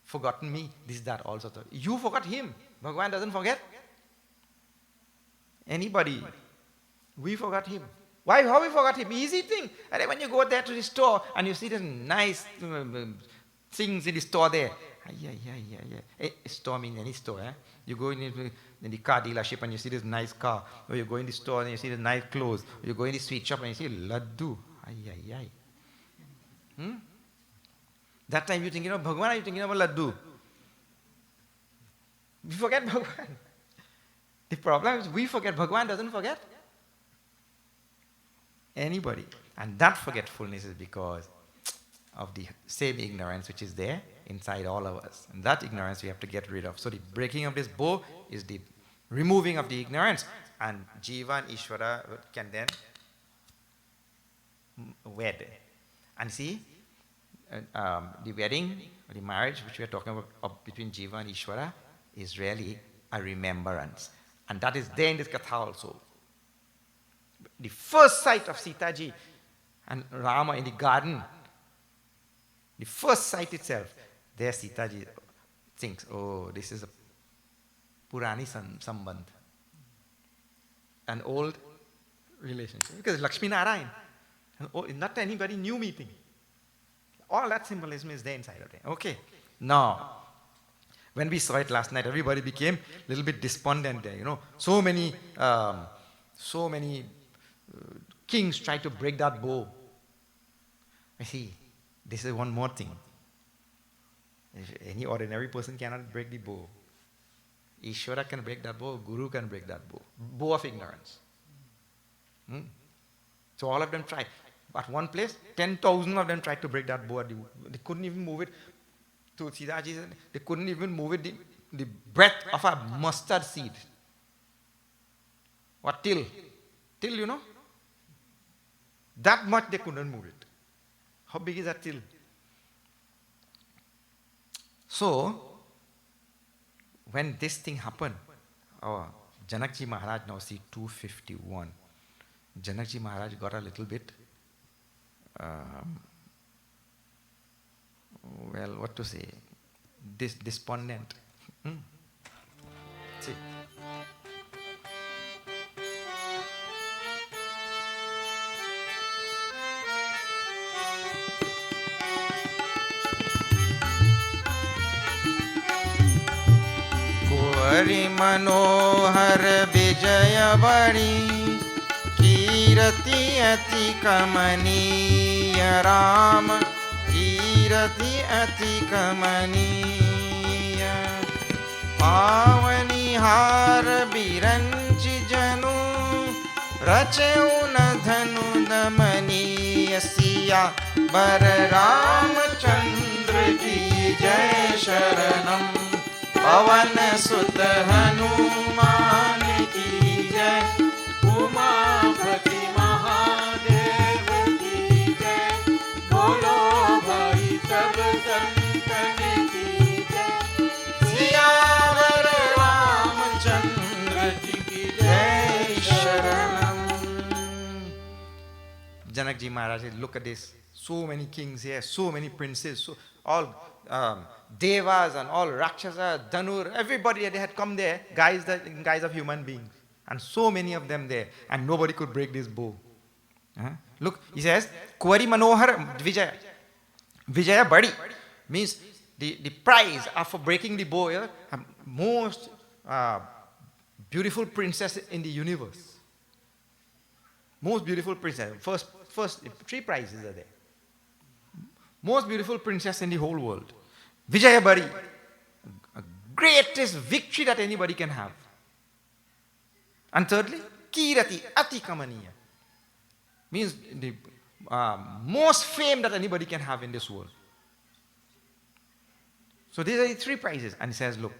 forgotten me. This, that, all sorts of. You forgot him. Bhagavan doesn't forget anybody. We forgot him. Why? How we forgot him? Easy thing. And when you go there to the store and you see the nice things in the store there. Store means any store. You go in the car dealership and you see this nice car. Or you go in the store and you see the nice clothes. Or you go in the sweet shop and you see laddu. That time you're thinking of Bhagavan or you're thinking about laddu? We forget Bhagavan. The problem is we forget. Bhagavan doesn't forget anybody. And that forgetfulness is because of the same ignorance which is there inside all of us. And that ignorance we have to get rid of. So the breaking of this bow is the removing of the ignorance. And Jiva and Ishwara can then wed. And see, the wedding, the marriage which we are talking about between Jiva and Ishwara is really a remembrance. And that is there in this Katha also. The first sight of Sita ji and Rama in the garden, the first sight itself, there Sita ji thinks, oh, this is a Purani Sambandh. An old relationship. Because Lakshmi Narayan. Oh, not anybody new meeting. All that symbolism is there inside of it. Okay. Now, when we saw it last night, everybody became a little bit despondent there. So many kings tried to break that bow. I see. This is one more thing. If any ordinary person cannot break the bow. Ishwara can break that bow, Guru can break that bow. Bow of ignorance. So all of them tried. At one place, 10,000 of them tried to break that bow. They couldn't even move it. To Sitaji said, they couldn't even move it the breadth of a mustard seed. What till? Till, that much they couldn't move it. How big is that till? So, when this thing happened, Janakji Maharaj, now see 251. Janakji Maharaj got a little bit, what to say, despondent. See. कुंवरी मनोहर विजय बड़ी कीरति अति कमनीय राम कीरति अति कमनीय पावनिहार बिरंचि जनु रचऊ न धनु दमनीय सिया बर रामचंद्र की जय शरणम पवन सुत हनुमान की जय उमापति महादेव की जय बोलो भाई सब संतन की जय सियावर रामचंद्र जी की जय शरणम. Janakji Maharaj said, look at this, so many kings here, so many princes, so all devas and all rakshasa, dhanur, everybody they had come there, guys of human beings, and so many of them there, and nobody could break this bow. Look, he says, Kuwari Manohar Vijaya. Vijaya Badi means the prize for breaking the bow, most beautiful princess in the universe. Most beautiful princess. First, three prizes are there. Most beautiful princess in the whole world. Vijaya Bari, greatest victory that anybody can have. And thirdly, Kirati Ati Kamaniya, means the most fame that anybody can have in this world. So these are the three prizes. And he says, look,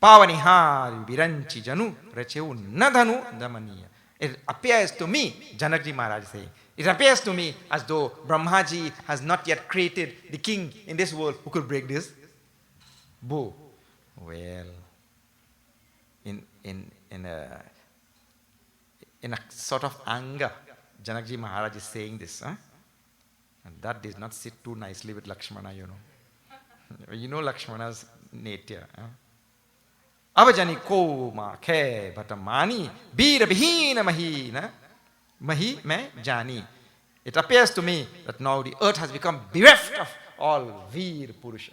Pavanihari Viranchi Janu Racheu Nadhanu Damaniya. It appears to me, Janakji Maharaj is saying, it appears to me as though Brahmaji has not yet created the king in this world who could break this bow. Well, in a sort of anger, Janakji Maharaj is saying this. And that does not sit too nicely with Lakshmana, You know Lakshmana's nature. Avajani koma khe batamani bira bihina mahina mahi me jani. It appears to me that now the earth has become bereft of all Veer Purusha.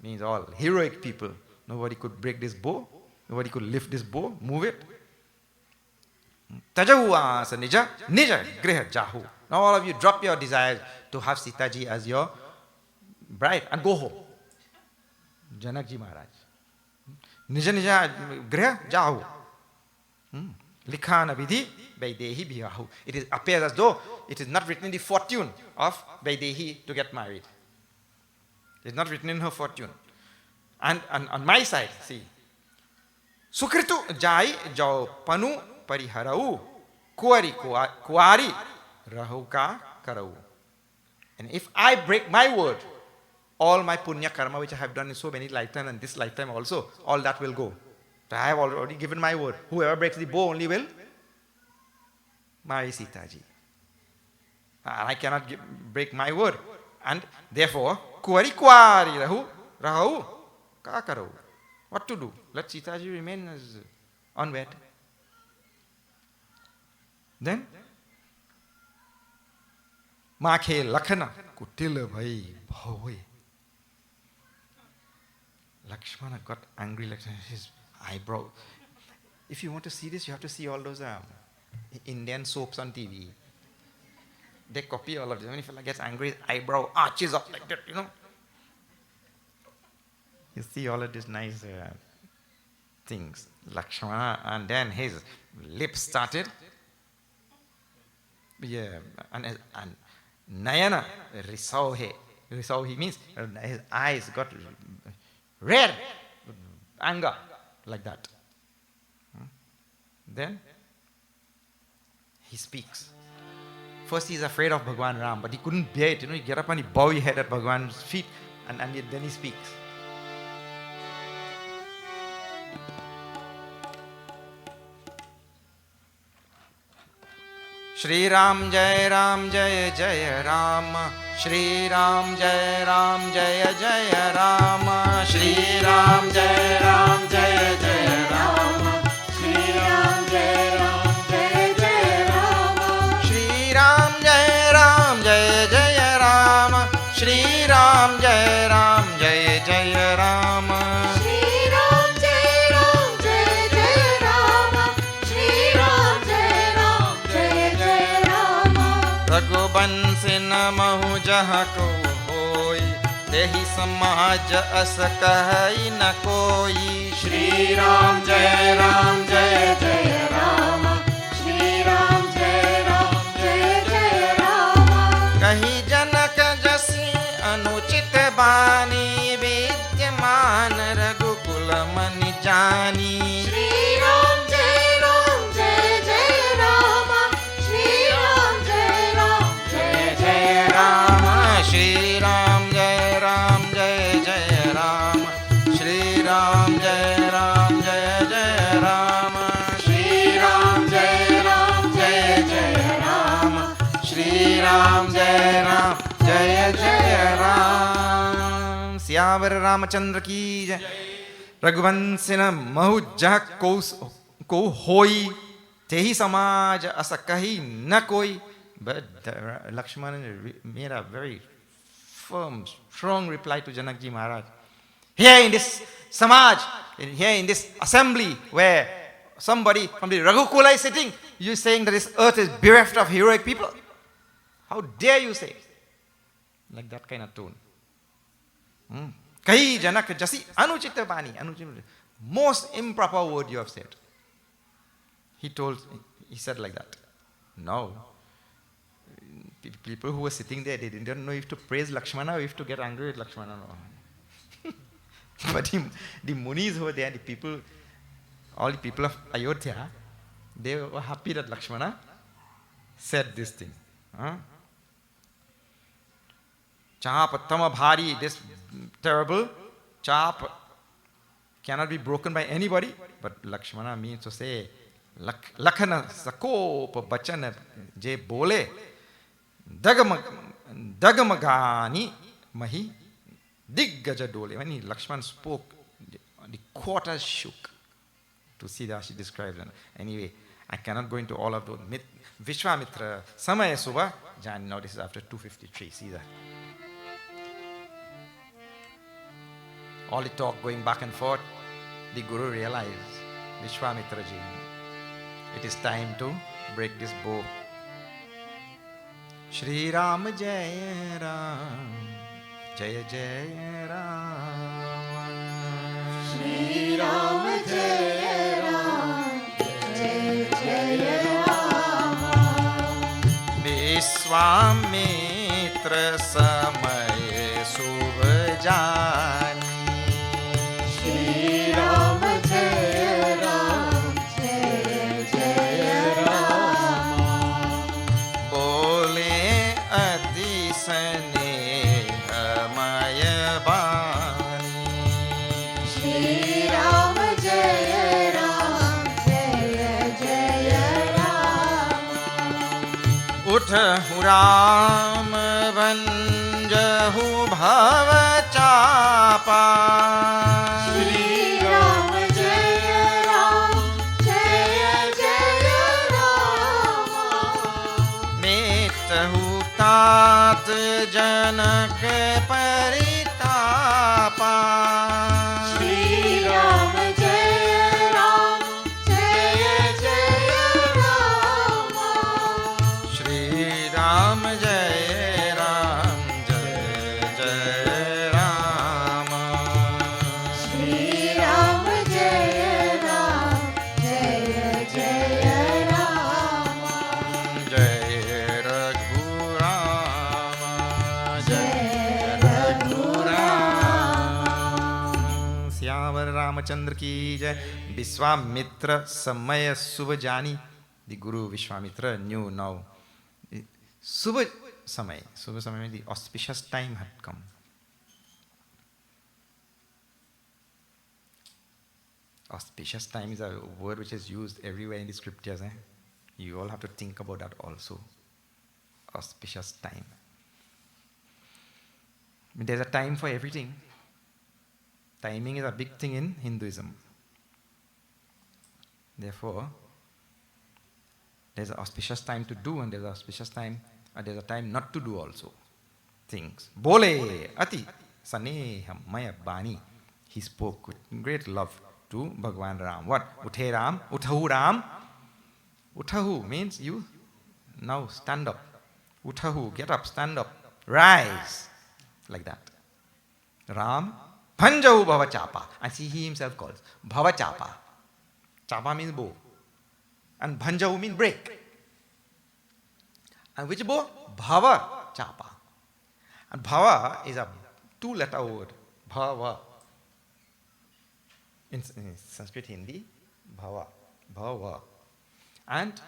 Means all heroic people. Nobody could break this bow. Nobody could lift this bow, move it. Tajahu asa nija griha jahu. Now all of you drop your desires to have Sitaji as your bride and go home. Janakji Maharaj. Nija griha jahu. Likhana vidhi Vaidehi biyahu. It appears as though it is not written in the fortune of Vaidehi to get married. It is not written in her fortune. And on my side, see, Sukritu jai jau panu pariharau kuari rahuka karau. And if I break my word, all my punya karma which I have done in so many lifetimes and this lifetime also, all that will go. So I have already given my word. Whoever breaks the bow only will marry Sitaji. I cannot break my word. And therefore, kuari rahu kakarau. What to do? Let Sitaji remain as unwed. Then Makhe Lakhana Kutila Bhai Bhava. Lakshmana got angry, like his eyebrow. If you want to see this, you have to see all those Indian soaps on TV. They copy all of this. When a fella gets angry, his eyebrow arches up like that, You see all of these nice things. Lakshmana, and then his lips started. Yeah, and Nayana, Risauhe. Risauhe means his eyes got red, anger, like that. Then he speaks. First he's afraid of Bhagwan Ram, but he couldn't bear it. He get up and he bow his head at Bhagwan's feet, and then he speaks. Shri Ram Jai Jai Ram, Shri Ram Jai Jai Ram, Shri Ram Jai Jai Ram, Shri Ram Jai Jai Ram, Shri Ram Jai Jai Ram, Shri Ram Jai Jai Ram. रघुबंसी नमहु जहाँ को होई, तेहि समाज अस कहई न कोई। श्री राम जय जय राम, श्री राम जय जय राम। कही जनक जसी अनुचित बानी, विद्यमान रघुकुल मनि जानी। श्री राम जय जय राम, श्री राम जय जय राम, श्री राम जय जय राम, श्री राम जय जय राम। सियावर रामचंद्र की जय। रघुवंश न महु जह को होई, तेहि समाज अस कही न कोई। But Lakshmana made a very firm, strong reply to Janakji Maharaj. Here in this Samaj, here in this assembly where somebody from the Raghukula is sitting, you saying that this earth is bereft of heroic people? How dare you say? Like that kind of tone. Kahi Janak Jasi Anuchita Bani. Most improper word you have said. He said like that. No. People who were sitting there, they didn't know if to praise Lakshmana or if to get angry with Lakshmana. No. But the Munis who were there, all the people of Ayodhya, they were happy that Lakshmana said this thing. Chapa tama bhari, this terrible chap cannot be broken by anybody. But Lakshmana means to say, Lakhana sakopa bachana je bole. Dagamagani Mahi Diggaja Dole. When Lakshman spoke, the quarters shook. To see that she describes it. Anyway, I cannot go into all of those. Vishwamitra, Samaya Subha, Jan, now this is after 253. See that? All the talk going back and forth, the Guru realized, Vishwamitra ji, it is time to break this bow. Shri Ram Jai Ram, Jai Jai Ram, Shri Ram Jai Ram, Jai Jai Ram, Vishwamitra Samay Subh Jani, Shri Ram Jai Ram, Jai Jai Ram, Bole Adi Snehamaya Bani, Shri Ram Jai Ram, Jai Jai Ram, Uthahu Ram Vanjahu Bhava chapa, Shri Ram Jai Ram, Jai Jai Ram, Janak paritapa. Shri Ram Jaya Ram Jaya Jaya Rama. Shri Ram Jai Ram Jai Jai Rama. Shri Ram Jaya Ram Jaya Jaya Rama. Jai Raghurama. Jai Raghurama. Syamar Ramachandra ki jai. Vishwamitra Samaya Subhajani. The Guru Vishwamitra knew now. Subha Samay. Subha Samay means the auspicious time had come. Auspicious time is a word which is used everywhere in the scriptures. You all have to think about that also. Auspicious time. There's a time for everything. Timing is a big thing in Hinduism. Therefore, there's an auspicious time to do and there's an auspicious time, there's a time not to do also. Things. Bole ati saneham maya bani. He spoke with great love to Bhagwan Ram. What? Uthe Ram, Uthahu Ram. Uthahu means you now stand up. Uthahu, get up, stand up, rise. Like that. Ram, Bhanjahu Bhava chapa. And see, he himself calls Bhava chapa. Chapa means bow. And Bhanjahu means break. And which bow? Bhava chapa. And Bhava is a two-letter word. Bhava. In Sanskrit, Hindi, Bhava. Bhava. And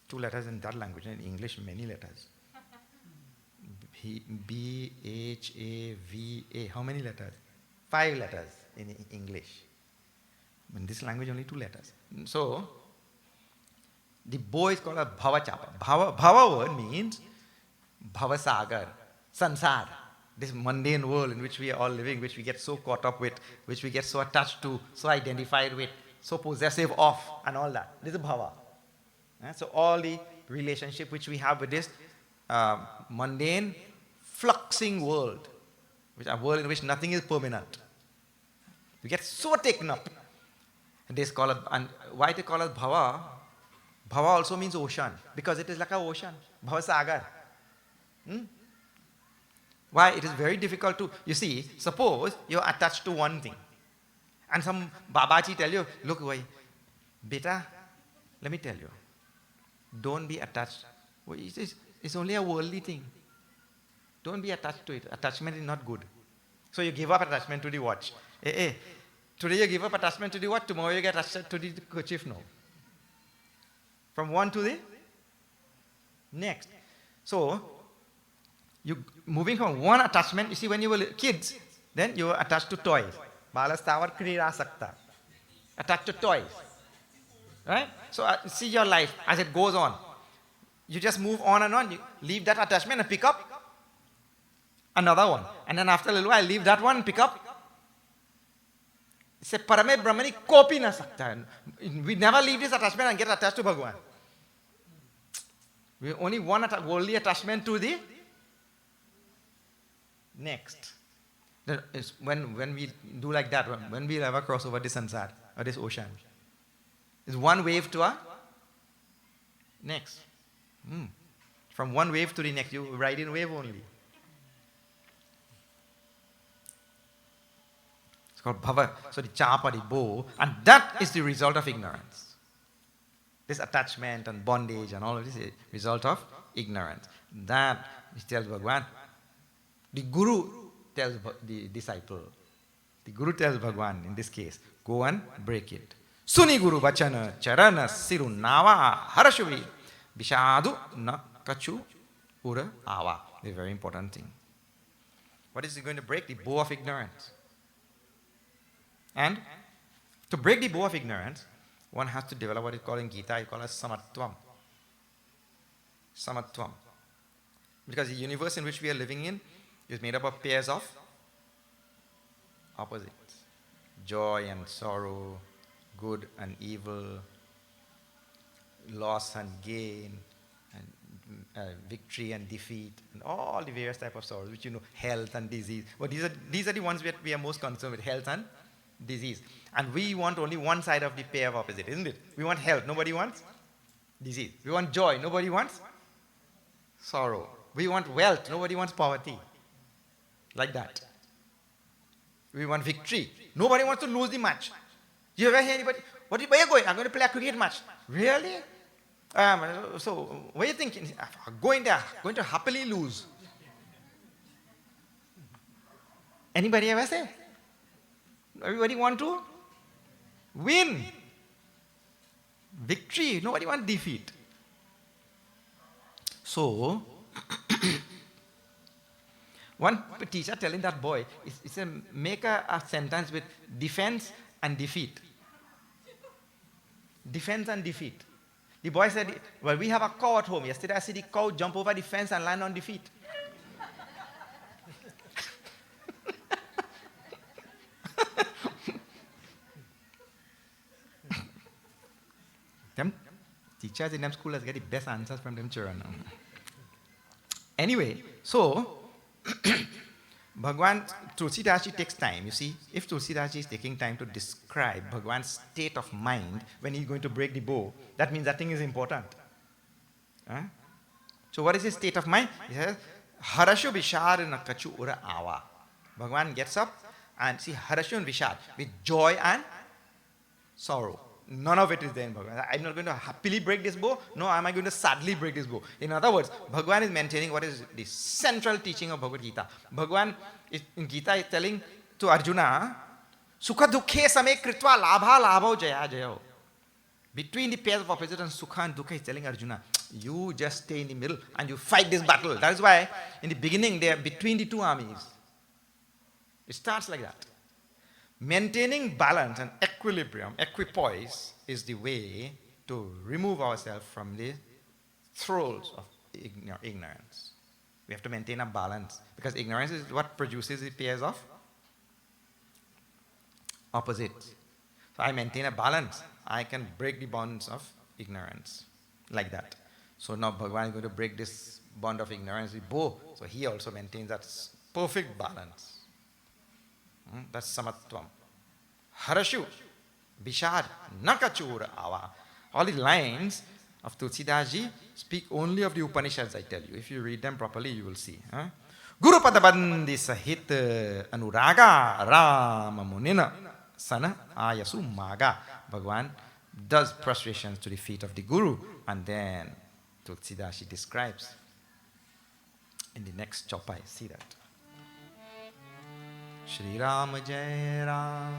two letters in that language. In English, many letters. B-H-A-V-A. How many letters? 5 letters in English. In this language, only 2 letters. So, the bow is called a Bhava chapa. Bhava word means Bhava sagar, sansar. This mundane world in which we are all living, which we get so caught up with, which we get so attached to, so identified with, so possessive of, and all that. This is Bhava. So all the relationship which we have with this mundane, fluxing world, which a world in which nothing is permanent. We get so taken up. And they call it, and why they call it Bhava? Bhava also means ocean, because it is like an ocean. Bhava sagar. Why? It is very difficult to, you see, suppose you are attached to one thing. And some Babaji tell you, look, why, beta, let me tell you, don't be attached. It's only a worldly thing. Don't be attached to it. Attachment is not good. So you give up attachment to the watch. Today you give up attachment to the watch, tomorrow you get attached to the kerchief now. From one to the next. So, you moving from one attachment, you see when you were kids, then you were attached to toys. Balastavar krira sakta. Attached to toys. Right? So see your life as it goes on. You just move on and on. You leave that attachment and pick up another one. And then after a little while, leave that one and pick up. Se parame brahmani kopi na sakta. We never leave this attachment and get attached to Bhagwan. We only one worldly attachment to the next. When we do like that, when we ever cross over this sansar or this ocean, it's one wave to a next. From one wave to the next, you ride in wave only. It's called Bhava. So the chapa, the bow, and that is the result of ignorance. This attachment and bondage and all of this is a result of ignorance. That, he tells Bhagwan, the Guru tells the disciple, the Guru tells Bhagwan in this case, go and break it. Suni Guru Bachana Charana Siru Nava Harashuvi Bishadu Na Kachu Ura Awa. A very important thing. What is he going to break? The bow of ignorance. And to break the bow of ignorance, one has to develop what is called in Gita, you call it samatvam. Samatvam. Because the universe in which we are living in is made up of pairs of opposites. Joy and sorrow, good and evil, loss and gain, and victory and defeat, and all the various type of sorrows, which you know, health and disease. But these are the ones that we are most concerned with, health and disease. And we want only one side of the pair of opposite, isn't it? We want health, nobody wants disease. We want joy, nobody wants sorrow. We want wealth, nobody wants poverty. Like that. We want victory. Nobody wants to lose the match. You ever hear anybody, where are you going? I'm going to play a cricket match. Really? So, what are you thinking? Going there, going to happily lose. Anybody ever say? Everybody want to win. Victory. Nobody wants defeat. So, one teacher telling that boy, make a sentence with defense and defeat. Defense and defeat. The boy said, well, we have a cow at home. Yesterday I see the cow jump over the fence and land on the feet. Them teachers in them schools get the best answers from them children. Anyway, so Bhagwan, Tulsidaji takes time. You see, if Tulsidaji is taking time to describe Bhagwan's state of mind when he's going to break the bow, that means that thing is important. Huh? So what is his state of mind? He says, Harashu Vishad Nakachu Ura Awa. Bhagwan gets up and see Harashu and Vishad with joy and sorrow. None of it is there in Bhagwan. I'm not going to happily break this bow. No, am I going to sadly break this bow? In other words, Bhagwan is maintaining what is the central teaching of Bhagavad Gita. Bhagwan in Gita is telling to Arjuna, Sukha dukhe same kritva labha labho jaya jayo. Between the pairs of opposite and Sukha and Dukkha, he's telling Arjuna, you just stay in the middle and you fight this battle. That is why in the beginning they are between the two armies. It starts like that. Maintaining balance and equilibrium, equipoise, is the way to remove ourselves from the throes of ignorance. We have to maintain a balance, because ignorance is what produces the pairs of opposites. So I maintain a balance. I can break the bonds of ignorance like that. So now Bhagavan is going to break this bond of ignorance with bow. So he also maintains that perfect balance. That's samatvam. Harashu, Bishad, Nakachur Ava. All the lines of Tulsidaji speak only of the Upanishads, I tell you. If you read them properly, you will see. Guru Padabandi Sahit Anuraga Rama Munina Sana Ayasu Maga. Bhagavan does prostrations to the feet of the Guru, and then Tulsidaji describes in the next chapa. See that. Shri Ram Jai Ram,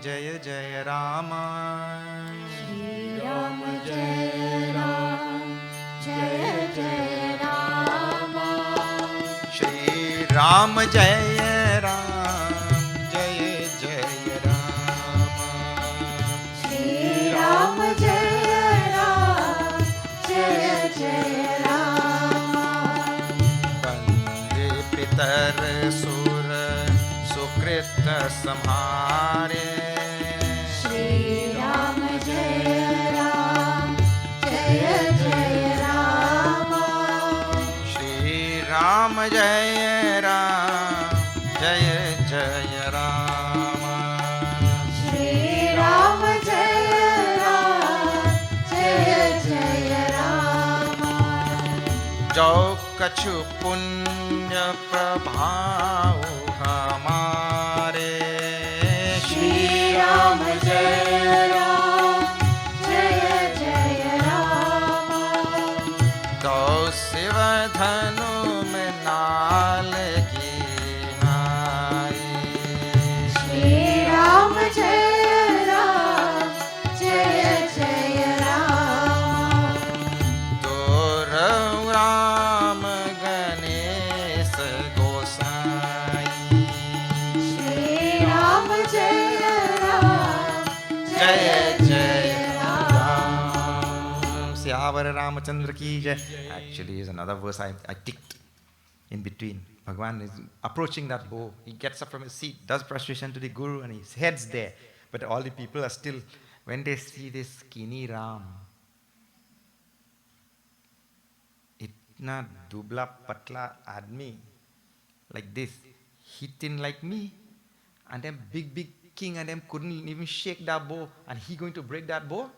Jaya Jaya Rama. Shri Ram Jai Ram, Jaya Jaya Rama. Shri Ram Jaya Ram, Jaya Jaya Rama. Shri Ram Jaya Ram, Jaya Jaya Rama. Bande Pitar Sur Sukrita Samhare. Shri Ram Jaya Ram, Jaya Jaya Rama. Shri Ram Jaya Ram, Jaya Jaya Rama. Shri Ram Jaya Ram, Jaya Jaya Rama. Jo kachu punya prabhav hamare. Shri Ram Jaya Ram, Jaya Jaya Rama. To siva dhanu mein naal ki naai. Shri Ram Jaya Ram, Jaya Jaya Rama. To Ram Ganesh Gosai. Shri Ram Jaya Ram, Jaya Jaya Jaya Ram. Ram. Syavara Ramachandra ki jai. Actually, is another verse I ticked in between. Bhagavan is approaching that bow. He gets up from his seat, does prostration to the Guru, and his head's there. But all the people are still, when they see this skinny Ram, it itna dubla patla admi, like this, he thin like me, and them big king and them couldn't even shake that bow, and he going to break that bow?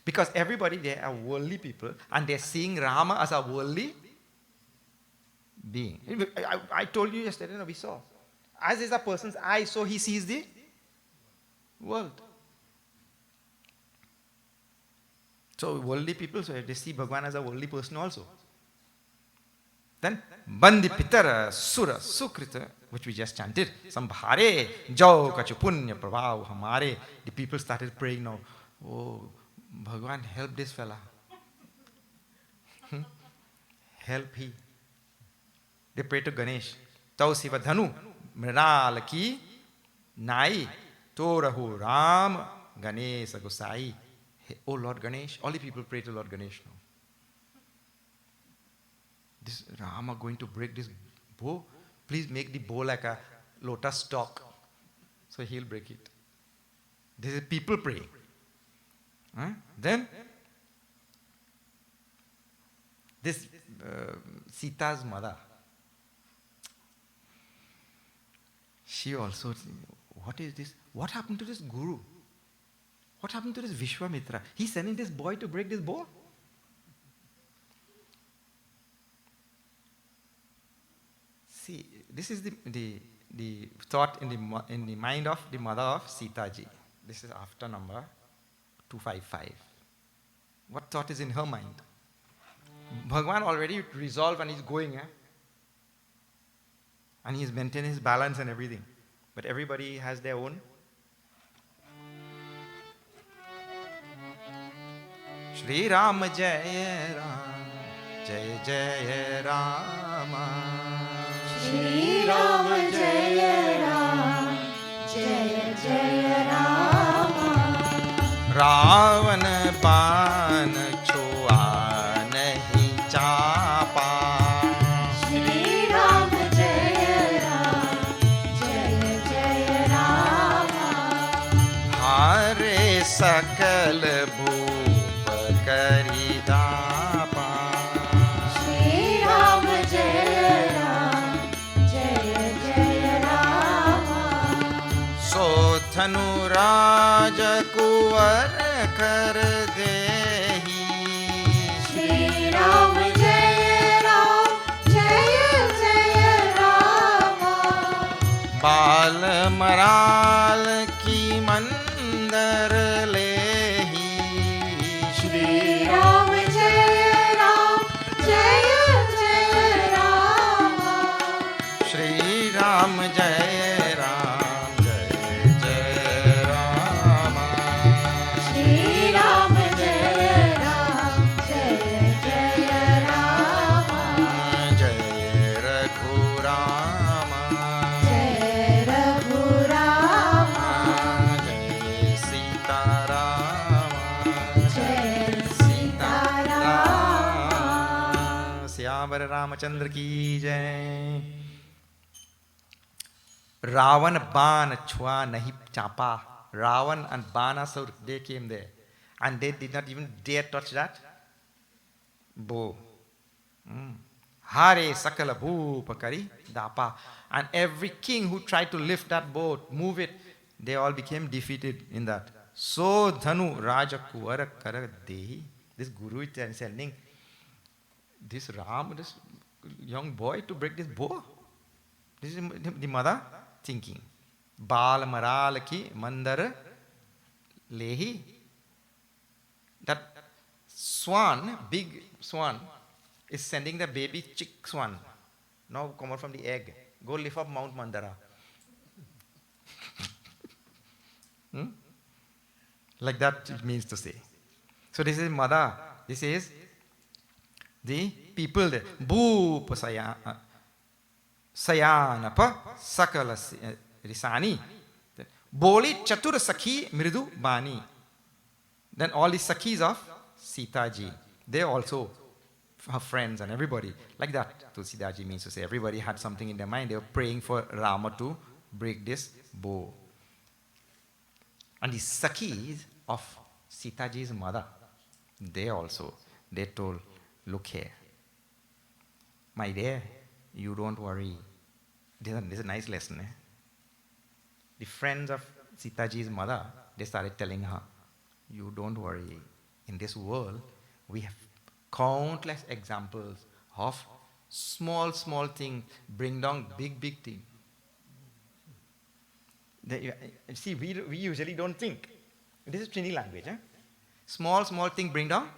Because everybody there are worldly people, and they're seeing Rama as a worldly being. I told you yesterday, no, we saw. As is a person's eye, so he sees the world. So worldly people, so they see Bhagwan as a worldly person also. Then Bandi Pitara Sura Sukrita, which we just chanted, Sambhare Jau Kachu Punya Prabhav Hamare. The people started praying now. Oh, Bhagwan, help this fella. Help he. They pray to Ganesh. Tau Siva Dhanu Mrinal Ki Nai Torahu Ram Ganesha Gosai. Oh Lord Ganesh, all the people pray to Lord Ganesh now. This Rama going to break this bow. Please make the bow like a lotus stalk, so he'll break it. This is people praying. Then this Sita's mother, she also, what is this? What happened to this guru? What happened to this Vishwamitra? He's sending this boy to break this bow? See, this is the thought in the mind of the mother of Sita ji. This is after number 255. What thought is in her mind? Bhagwan already resolved and he's going. And he's maintaining his balance and everything. But everybody has their own. Shri Ram Jaya Ram, Jaya Jaya Rama. Shri Ram Jaya Ram, Jaya Jaya Rama. Ravan Pan Chua Nahi Chapa. Shri Ram Jaya Ram, Jaya Jaya Rama. Hare Sakal Bhup Kari Dapa. Shri Ram Jaya Ram, Jaya Jaya Rama. So Thanu Raja Kuvar Kar Dehi. Shri Ram Jaya Ram, Jaya Jaya Rama. Bal Maral Ki Mandar Lehi. Shri Ram Jaya Ram, Jaya Jaya Rama. Shri Ram Jaya Ram, Jaya Jaya Rama. Shri Ram Jaya Ram, Jaya Jaya Rama. Jaya Raghu Rama. Jaya Raghu Rama. Jaya Sita Rama. Jaya Sita Rama. Syavar Ramachandra ki jai. Ravan Ban Chua Nahi Chapa. Ravan and Banasur, they came there. And they did not even dare touch that bow. Hare Sakala Bhupakari Dapa. And every king who tried to lift that bow, move it, they all became defeated in that. So Dhanu Raja Kuvara Kara Dehi. This guru is sending this Ram, this young boy, to break this bow. This is the mother thinking. Bal Maral Ki Mandar Lehi. That swan, big swan, is sending the baby chick swan. Now come out from the egg. Go lift up Mount Mandara. Like that it means to say. So this is mother. This is the people there. Bhupa Sayanapa Sakala Risani. Boli Chatur Sakhi Mridu Bani. Then all the Sakhis of Sita ji, they also her friends and everybody. Like that, Tulsidaji means to say everybody had something in their mind. They were praying for Rama to break this bow. And the Sakhis of Sita ji's mother, they told, look here, my dear, you don't worry. This is a nice lesson. The friends of Sitaji's mother, they started telling her, you don't worry. In this world, we have countless examples of small things bring down big things. See, we usually don't think. This is Trini language. Small thing bring down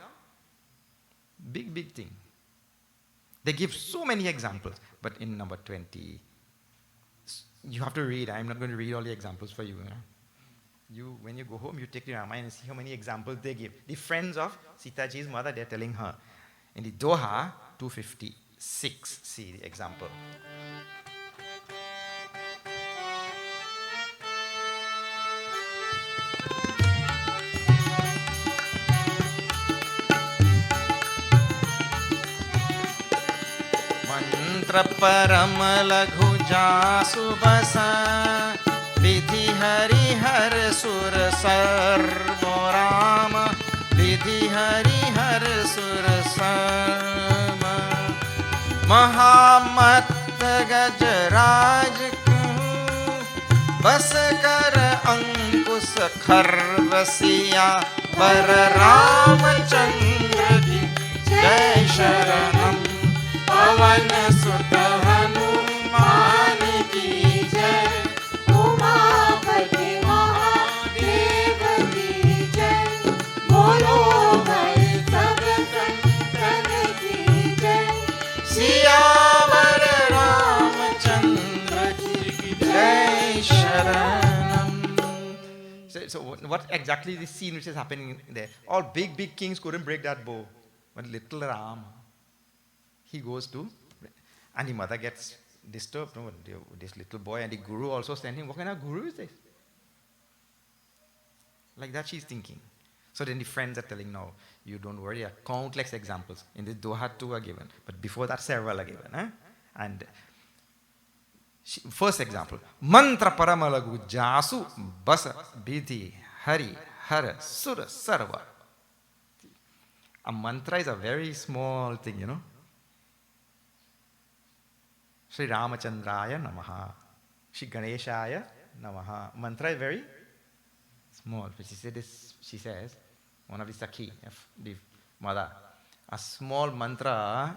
big thing. They give so many examples, but in number 20, you have to read. I'm not going to read all the examples for you. When you go home, you take the Ramayana and see how many examples they give. The friends of Sitaji's mother, they're telling her. In the Doha 256, see the example. मंत्र परम लघु जासु बस विधि हरि हर सुर सर्व राम विधि हरि हर सुर सर्व महामत गजराज बस कर अंकुश खरवसिया वर रामचंद्र की जय शरणम पवन सुत हनुमान की जय उमापति महादेव की जय बोलो भाई सब संतन की जय सियावर रामचंद्र की जय शरणम. So what exactly the scene which is happening there? All big kings couldn't break that bow, but little Ram, he goes to, and the mother gets disturbed. No, this little boy, and the guru also sent him. What kind of guru is this? Like that she's thinking. So then the friends are telling, no, you don't worry. There are countless examples. In this Doha 2 are given. But before that, several are given. And first example, mantra paramalagu jasu basa bidhi hari hara sura sarva. A mantra is a very small thing, Sri Ramachandraya Namaha, Sri Ganeshaya Namaha. Mantra is very small. She says, one of the Sakhi, the mother, a small mantra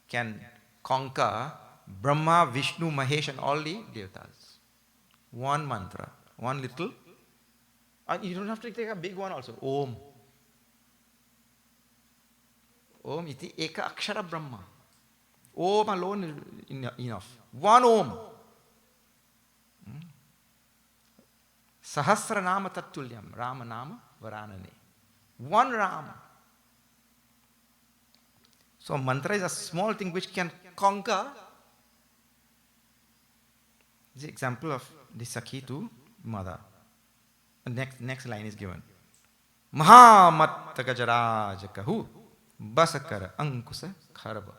can conquer Brahma, Vishnu, Mahesh and all the devatas. One mantra, one little. And you don't have to take a big one also. Om. Om iti eka akshara Brahma. Om alone is enough. One Om. Sahasra Nama Tattulyam. Rama Nama Varanane. One Rama. So mantra is a small thing which can conquer. The example of the Sakhi to mother. The next line is given. Mahamat Gajaraj Kahu Basakara Ankusa Kharaba.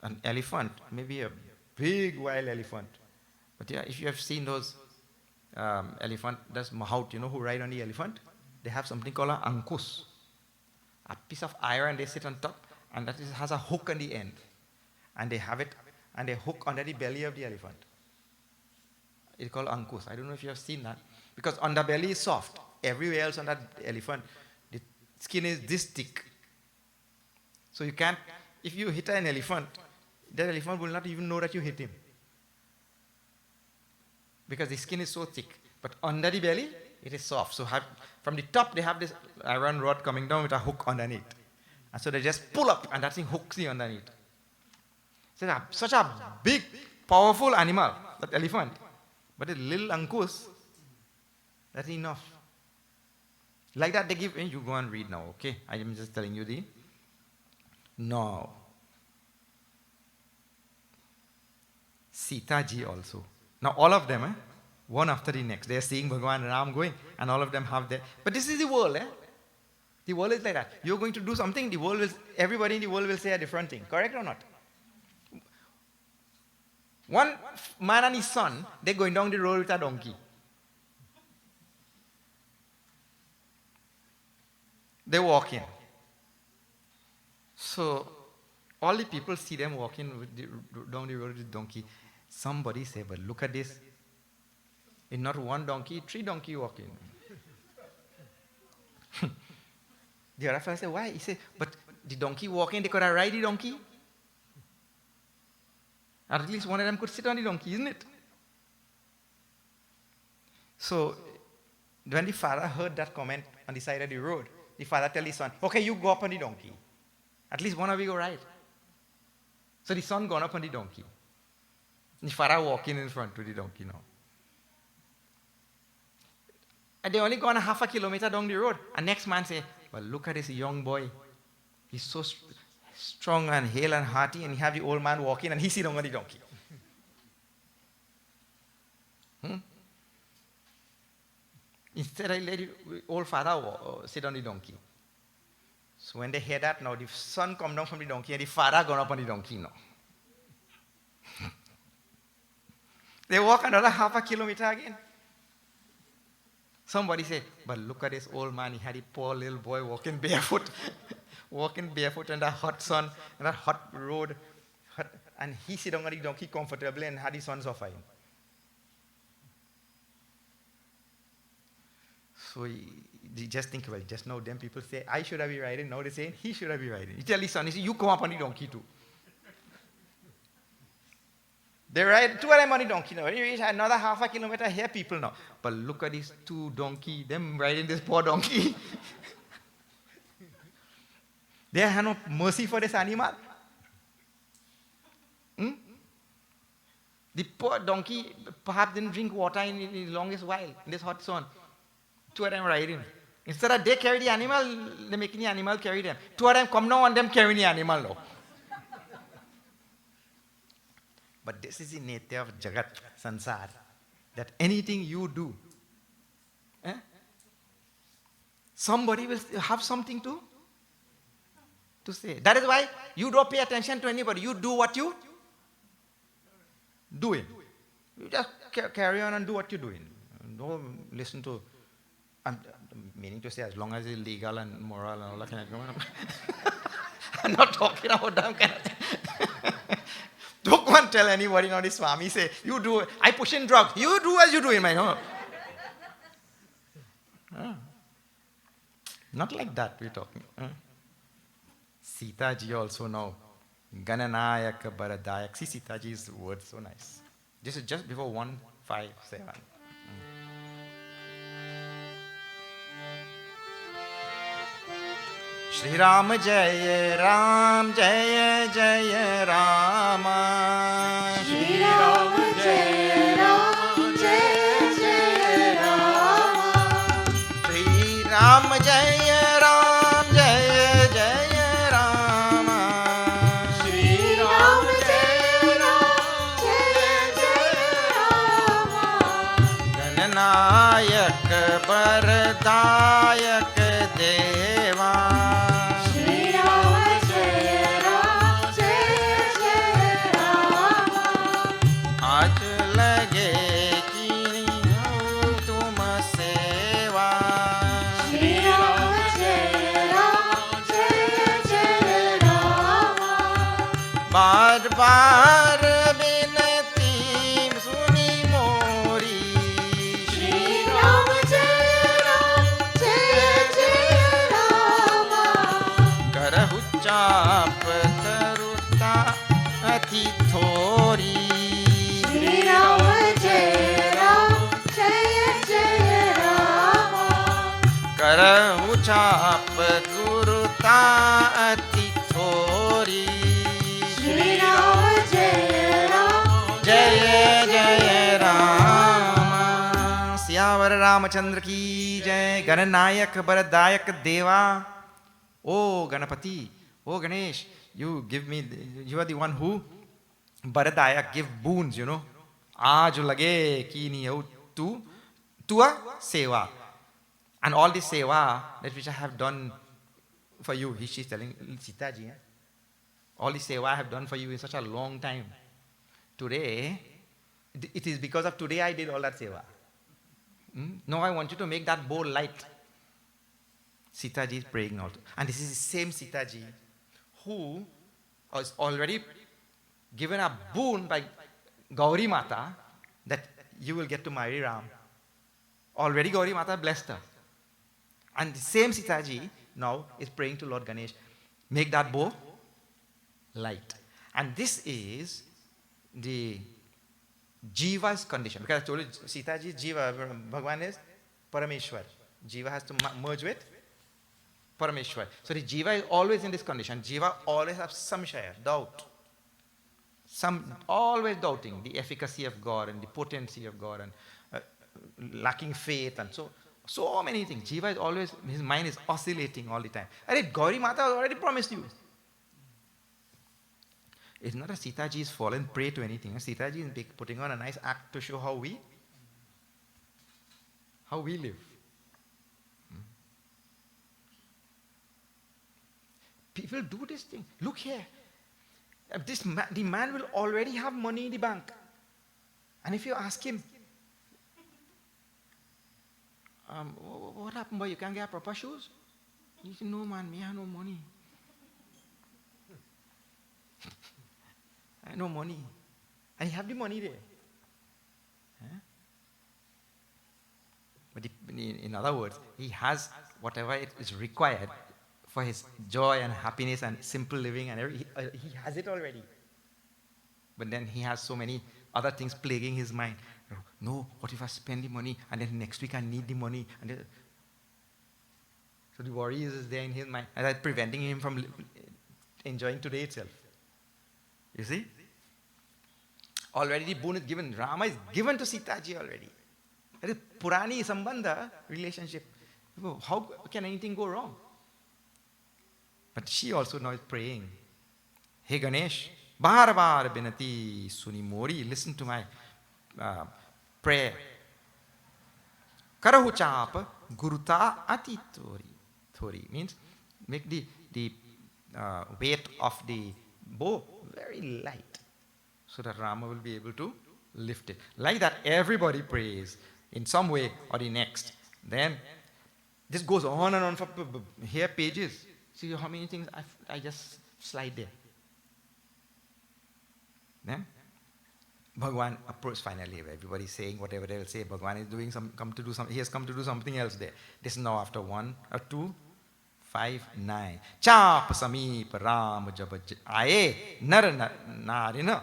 An elephant, maybe a big wild elephant. But yeah, if you have seen those elephant, that's Mahout, who ride on the elephant. They have something called an ankus. A piece of iron they sit on top, and that has a hook on the end. And they have it, and they hook under the belly of the elephant. It's called ankus. I don't know if you have seen that. Because underbelly is soft. Everywhere else on that elephant, the skin is this thick. So you can't, if you hit an elephant, that elephant will not even know that you hit him. Because the skin is so thick. But under the belly, it is soft. So from the top, they have this iron rod coming down with a hook underneath. And so they just pull up, and that thing hooks you underneath. So such a big, powerful animal, that elephant. But a little ankus, that's enough. Like that they give, you go and read now, okay? I am just telling you the. Now, Sita ji also. Now all of them, one after the next, they are seeing Bhagavan Ram going, and all of them have their. But this is the world, The world is like that. You're going to do something, everybody in the world will say a different thing. Correct or not? One man and his son, they're going down the road with a donkey. they walk in. So all the people see them walking down the road with donkey. Somebody say, but look at this. It's not one donkey, 3 donkeys walking. The other fellow said, why? He said, but the donkey walking, they could have ride the donkey. At least one of them could sit on the donkey, isn't it? So when the father heard that comment on the side of the road, the father tell his son, okay, you go up on the donkey. At least one of you go ride. So the son gone up on the donkey. The father walking in front to the donkey now. And they only gone half a kilometer down the road. And next man say, well, look at this young boy. He's so strong and hale and hearty, and he have the old man walking, and he sit down on the donkey. Instead, I let the old father sit on the donkey. So when they hear that now, the son come down from the donkey, and the father gone up on the donkey now. They walk another half a kilometer again. Somebody say, but look at this old man, he had a poor little boy walking barefoot. Walking barefoot in that hot sun, in that hot road. And he sit down on the donkey comfortably and had his son suffer him. So he just think, well, just now them people say, I should have been riding. Now they say, he should have been riding. He tell his son, he say, you come up on the donkey too. They ride, 2 of them on the donkey now. They reach another half a kilometer, here people now. But look at these 2 donkeys, them riding this poor donkey. They have no mercy for this animal. The poor donkey perhaps didn't drink water in the longest while, in this hot sun. 2 of them riding. Instead of they carry the animal, they're making the animal carry them. 2 of them come now and them carrying the animal now. But this is the nature of Jagat, Sansar, that anything you do, somebody will have something to say. That is why you don't pay attention to anybody. You do what you doing. You just carry on and do what you're doing. Don't listen to, I'm meaning to say, as long as it's legal and moral and all that kind of thing. I'm not talking about that kind of thing. Don't go and tell anybody, the Swami say, you do, I push in drugs. You do as you do in my home. Not like that we're talking. Sita ji also now. Gananayak Baradayak. See Sita ji's word so nice. This is just before 157. Shri Ram Jaya Ram Jaya Jaya Rama. Shri Ram Jaya Ram Jaya Jaya Rama. Shri Ram Jaya Ram Jaya Jaya Rama. Shri Ram Jaya Ram Jaya Jaya Rama. Gananayak Baradayak Deva. बार बार बिनती सुनी मोरी श्री राम जय जय रामा करहु चाप करुता अति थोरी श्री राम जय रामा करहु चाप गुरुता अति थोरी श्री राम जय जय राम। सियावर रामचंद्र की जय। गणनायक बरदायक देवा। Oh Ganapati, oh Ganesh, you give me, you are the one who Bharadayak give boons, Aaj lage ki nahi ho tu a seva. And all this seva that which I have done for you, she's telling Sita ji, all this seva I have done for you in such a long time. Today, it is because of today I did all that seva. Now I want you to make that bowl light. Sita ji is praying also. And this is the same Sita ji who was already given a boon by Gauri Mata that you will get to marry Ram. Already Gauri Mata blessed her. And the same Sita ji now is praying to Lord Ganesh, make that bow light. And this is the Jiva's condition. Because I told you, Sita ji, Jiva, Bhagwan is Parameshwar. Jiva has to merge with Parameshwar. So the Jiva is always in this condition. Jiva always has some share, doubt. Always doubting the efficacy of God and the potency of God and lacking faith and so many things. Jiva is always, his mind is oscillating all the time. Arey, Gauri Mata already promised you. It's not that Sita ji is fallen prey to anything. Sita ji is putting on a nice act to show how we live. People do this thing. Look here. The man will already have money in the bank. And if you ask him, what happened, boy? You can't get proper shoes? He said, no, man, me have no money. I have no money. And he have the money there. Huh? But in other words, he has whatever it is required for his joy and happiness and simple living, and he has it already. But then he has so many other things plaguing his mind. No, what if I spend the money and then next week I need the money? So the worry is there in his mind, and that's preventing him from enjoying today itself. You see? Already the boon is given. Rama is given to Sita ji already. That is Purani Sambandha relationship. How can anything go wrong? But she also now is praying. Hey Ganesh, bar bar binati suni mori, listen to my prayer. Karahu chapa guruta ati thori means make the weight of the bow very light, so that Rama will be able to lift it. Like that, everybody prays in some way or the next. Then this goes on and on for here pages. See how many things I just slide there. Then Bhagwan approached finally. Everybody is saying whatever they will say. Bhagwan is doing he has come to do something else there. This is now after 1 or 2, 5, 9. Chapa sameep ram jab aaye nar narina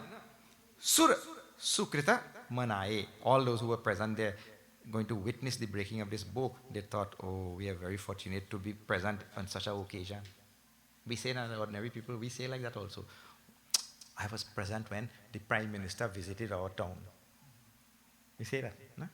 sur sukrita manaye. All those who were present there, going to witness the breaking of this bow, they thought, oh, we are very fortunate to be present on such an occasion. We say that, ordinary people, we say like that also. I was present when the Prime Minister visited our town. We say that, no?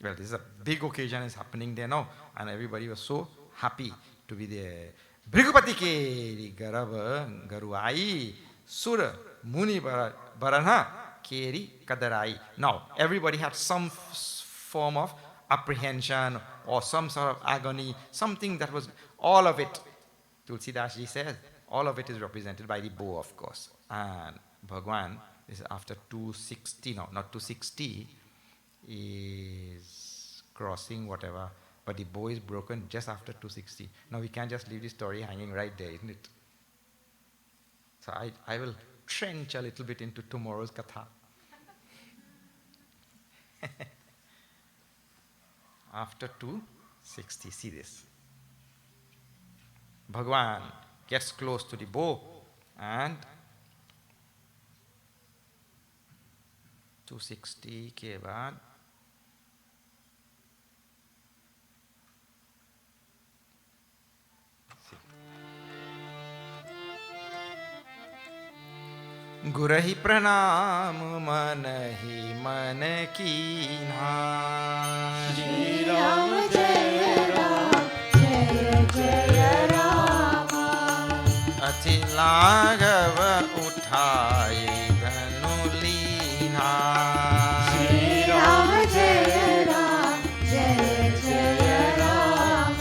Well, this is a big occasion is happening there now, and everybody was so happy to be there. Bhrigupati ke garava garuai sura muni barana keri kadarai. Now, everybody had some form of apprehension or some sort of agony, something that was, all of it, Tulsidas ji says, all of it is represented by the bow, of course. And Bhagwan, this is after 260 now, not 260, is crossing whatever, but the bow is broken just after 260. Now we can't just leave the story hanging right there, isn't it? So I will trench a little bit into tomorrow's katha. After 260, see this. Bhagwan gets close to the bow and 260 के बाद गुरहि प्रणाम मन ही मन कीन्हा श्री राम जय राम जय जय राम अति लाघव उठाए धनु लीन्हा श्री राम जय जय राम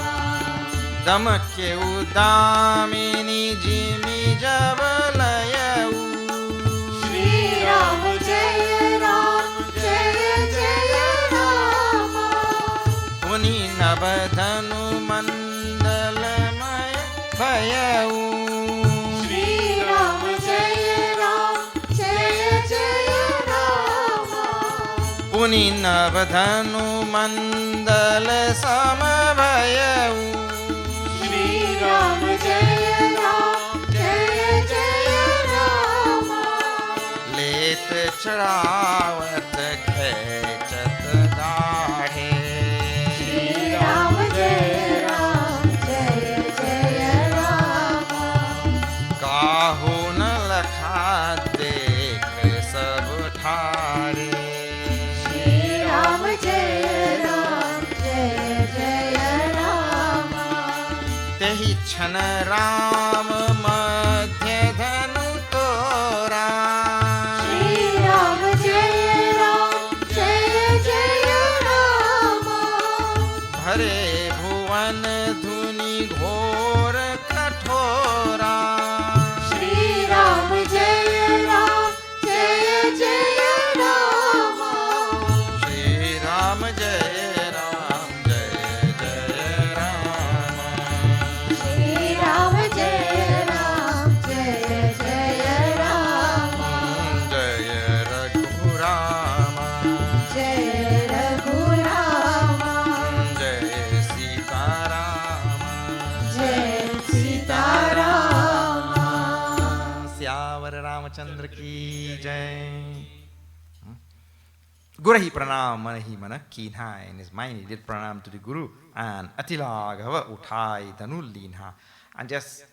दमके उदामिनी जिमि जब लयऊ राम जय जय राम पुनि नवधनु मंडल पुनि नवधनु मंदल समभयऊ श्री राम जय जय राम लेत चढ़ावत खेचत दाढ़े श्री राम जय राम काहू न लखा देख सब ठारे श्री राम जय राम तेहि छन राम मध्य धनु तोरा श्री राम जय राम भरे भुवन धुनि घोर कठोरा श्री राम जय राम श्री राम जय राम श्री राम जय राम जय रघुराम जय रघुराम जय सीताराम जय सीताराम श्यावर रामचंद्र की जय. Gurahi pranam manahi mana kinha. In his mind he did pranam to the Guru and atilagava uthai danullinha. And just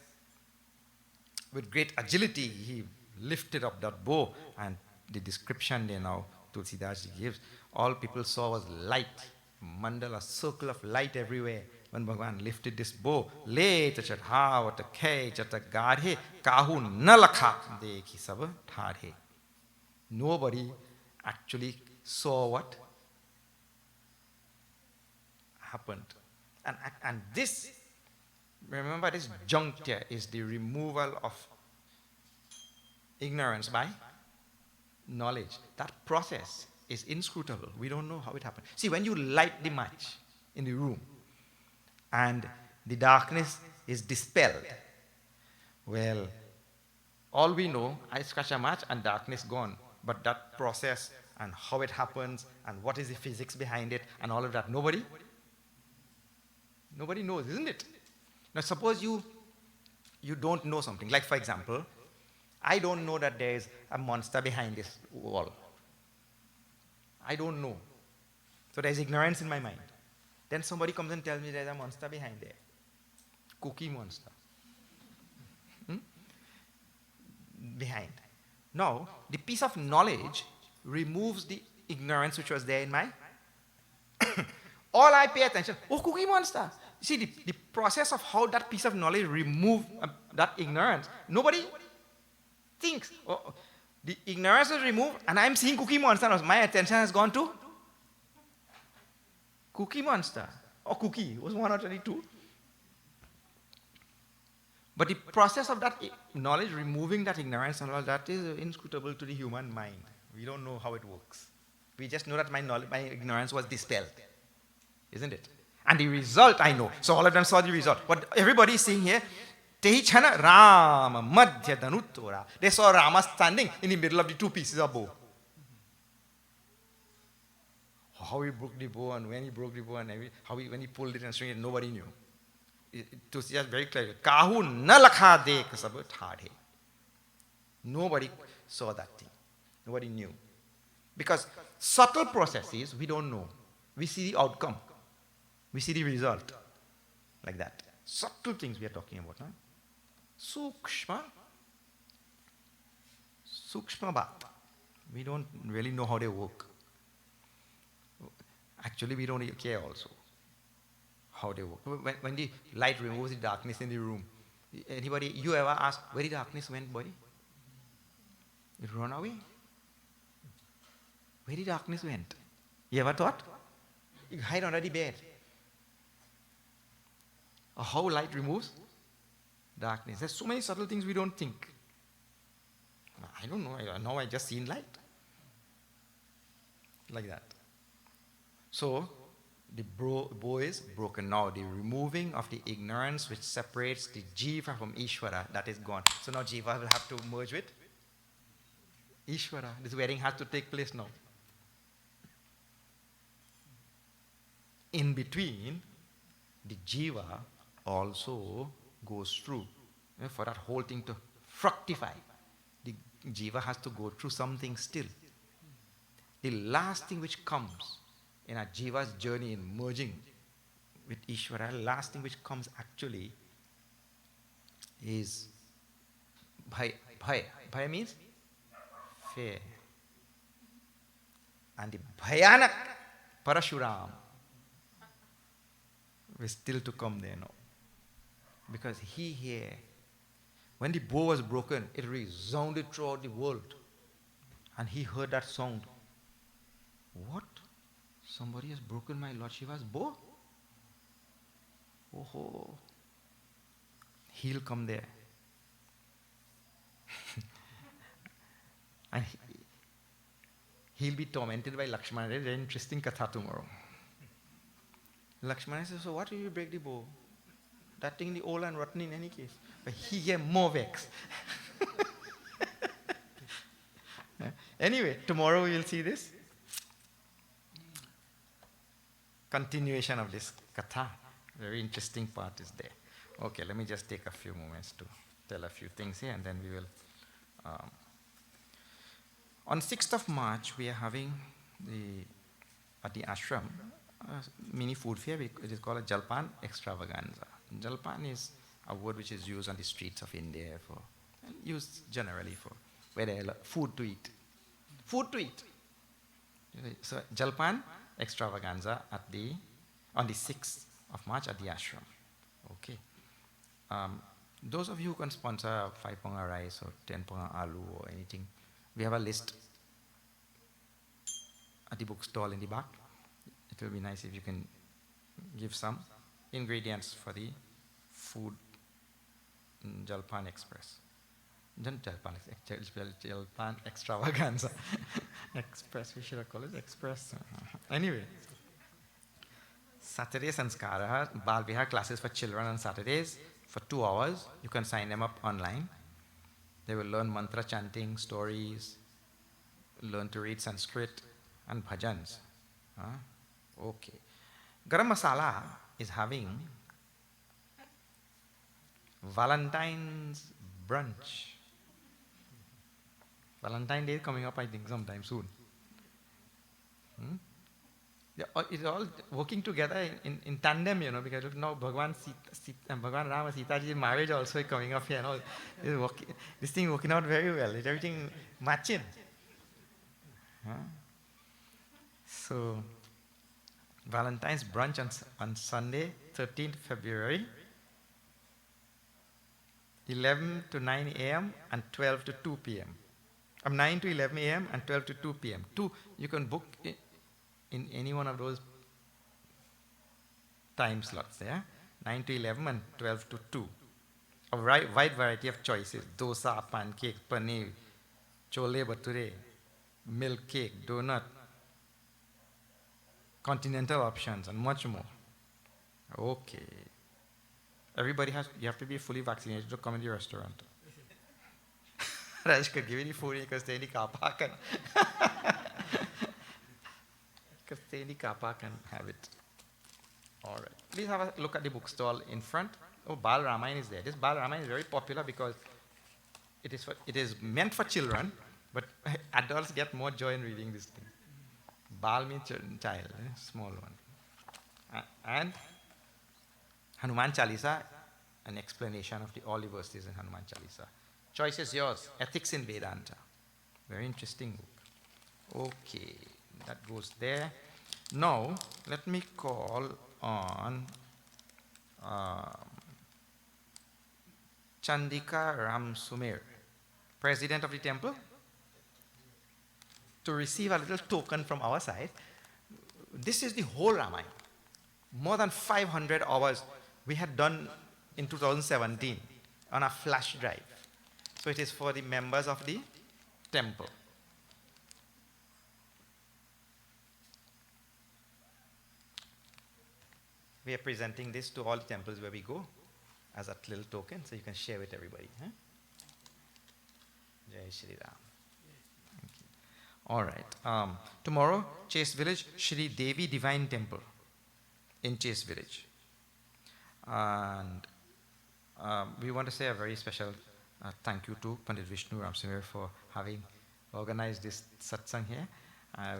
with great agility he lifted up that bow, and the description there now Tulsidas gives, all people saw was light, mandala, a circle of light everywhere. When Bhagavan lifted this bow, le chadhavat khe chatagadhe kahu nalakha dekhi sab thadhe. Nobody actually saw what happened. And this, remember, this juncture is the removal of ignorance by knowledge. That process is inscrutable. We don't know how it happened. See, when you light the match in the room and the darkness is dispelled, well, all we know, I scratch a match and darkness gone. But that process and how it happens and what is the physics behind it and all of that, nobody knows, isn't it? Now suppose you don't know something. Like for example, I don't know that there is a monster behind this wall. I don't know. So there's ignorance in my mind. Then somebody comes and tells me there's a monster behind there. Cookie monster. Behind. Now, the piece of knowledge removes the ignorance which was there in my... All I pay attention, oh, cookie monster. You see, the process of how that piece of knowledge removed that ignorance, nobody thinks. Oh, the ignorance is removed and I'm seeing cookie monster. Now my attention has gone to cookie monster. Or cookie, it was one or 22. But the process of that knowledge, removing that ignorance and all that is inscrutable to the human mind. We don't know how it works. We just know that my ignorance was dispelled. Isn't it? And the result I know. So all of them saw the result. What everybody is seeing here, Tehichana Rama Madhya Danuttora. They saw Rama standing in the middle of the two pieces of bow. How he broke the bow and when he broke the bow and when he pulled it and string it, nobody knew. It was just very clear. Kahu na lakha dekh sab thadhe. Nobody saw that thing. Nobody knew. Because subtle processes, we don't know. We see the outcome. We see the result. Like that. Subtle things we are talking about. Huh? Sukshma. Sukshma bhat. We don't really know how they work. Actually, we don't care also how they work. When the light removes the darkness in the room, anybody, you ever ask, where the darkness went, boy? It run away. Where the darkness went? You ever thought? You hide under the bed. Or how light removes darkness. There's so many subtle things we don't think. I don't know. Now I just seen light. Like that. So, the bow is broken now. The removing of the ignorance which separates the Jiva from Ishwara, that is gone. So now Jiva will have to merge with Ishwara. This wedding has to take place now. in between, the Jiva also goes through. For that whole thing to fructify, the Jiva has to go through something still. The last thing which comes in a Jiva's journey in merging with Ishwara, the last thing which comes actually is Bhaya. Bhaya means fear. And the Bhayanak Parashuram is still to come there now. Because he here, when the bow was broken, it resounded throughout the world. And he heard that sound. What? Somebody has broken my Lord Shiva's bow? Oh, he'll come there. And he'll be tormented by Lakshmana. Very interesting katha tomorrow. Lakshmana says, so what if you break the bow? That thing the old and rotten in any case. But he get more vexed. Anyway, tomorrow we will see this. Continuation of this katha. Very interesting part is there. Okay, let me just take a few moments to tell a few things here and then we will... on 6th of March, we are having at the ashram, mini food fair. It is called a Jalpan extravaganza. Jalpan is a word which is used on the streets of India and used generally for where there is food to eat. Food to eat. So Jalpan extravaganza on the 6th of March at the ashram. Okay. Those of you who can sponsor 5 ponga rice or 10 ponga aloo or anything, we have a list at the bookstall in the back. It will be nice if you can give some ingredients for the food Jalpan Express. Jalpan Extravaganza. Express, we should have called it Express. Anyway. Saturday Sanskara, Bal Vihar classes for children on Saturdays for 2 hours. You can sign them up online. They will learn mantra chanting, stories, learn to read Sanskrit, and bhajans. Okay. Garam Masala is having Valentine's brunch. Valentine's Day is coming up, I think, sometime soon. It's all working together in tandem, because now Bhagwan Rama Sitaji's marriage also is coming up here. This thing is working out very well. It's everything matching. So, Valentine's brunch on Sunday, 13th February, 11 to 9 a.m. and 12 to 2 p.m. 9 to 11 a.m. and 12 to 2 p.m. You can book in any one of those time slots there. 9 to 11 and 12 to 2. A wide variety of choices. Dosa, pancake, paneer, chole bhature, milk cake, donut, continental options, and much more. Okay. You have to be fully vaccinated to come in the restaurant. Raj could give you the food, you can stay in the car park and stay in the car park and have it. All right. Please have a look at the bookstall in front. Oh, Bal Ramayana is there. This Bal Ramayana is very popular because it is meant for children, but adults get more joy in reading this thing. Bal means child, small one. And Hanuman Chalisa, an explanation of all the verses in Hanuman Chalisa. Choice is yours. Ethics in Vedanta. Very interesting book. Okay, that goes there. Now, let me call on Chandika Ram Sumir, president of the temple, to receive a little token from our side. This is the whole Ramayana. More than 500 hours we had done in 2017 on a flash drive. So it is for the members of the temple. We are presenting this to all the temples where we go as a little token, so you can share with everybody. Jai Shri Ram. Thank you. All right. Tomorrow, Chase Village, Shri Devi Divine Temple. in Chase Village. And we want to say a very special thank you to Pandit Vishnu Ramsimir for having organized this satsang here.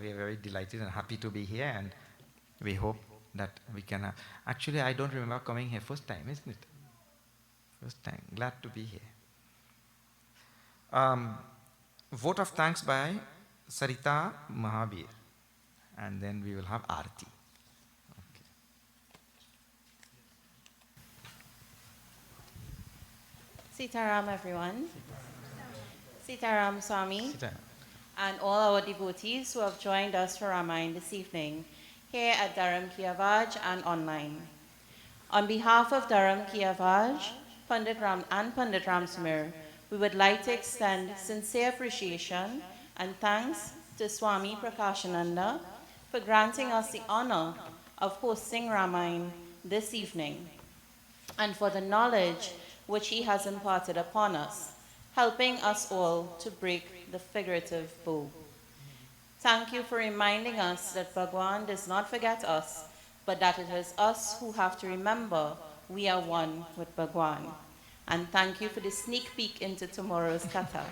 We are very delighted and happy to be here, and we hope that we can... actually, I don't remember coming here first time, isn't it? First time. Glad to be here. Vote of thanks by Sarita Mahabir, and then we will have Aarti. Okay. Sitaram, everyone. Sitaram, Swami. Sita. And all our devotees who have joined us for Ramayana this evening, here at Dharam Ki Awaaz and online. On behalf of Dharam Ki Awaaz, Pandit Ramsimir, we would like to extend sincere appreciation and thanks to Swami Prakashananda for granting us the honor of hosting Ramayana this evening, and for the knowledge which he has imparted upon us, helping us all to break the figurative bow. Thank you for reminding us that Bhagwan does not forget us, but that it is us who have to remember we are one with Bhagwan. And thank you for the sneak peek into tomorrow's katha.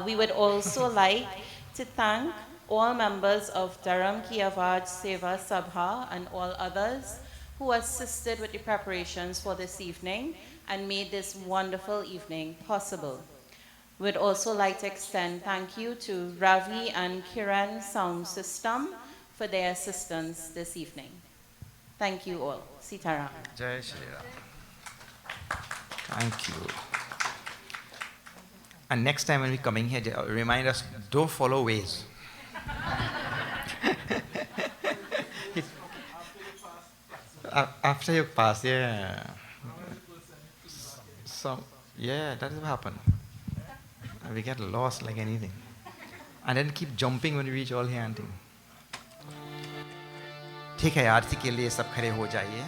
We would also like to thank all members of Dharam Ki Awaaz Seva Sabha and all others who assisted with the preparations for this evening and made this wonderful evening possible. We'd also like to extend thank you to Ravi and Kiran Sound System for their assistance this evening. Thank you all. Sitaram. Jai Shri Ram. Thank you. And next time when we're coming here, remind us, don't follow ways. After you pass, yeah. Yeah, that will happen. We get lost like anything. And then keep jumping when we reach all here and thing. ठीक है, आरती के लिए सब खड़े हो जाइए.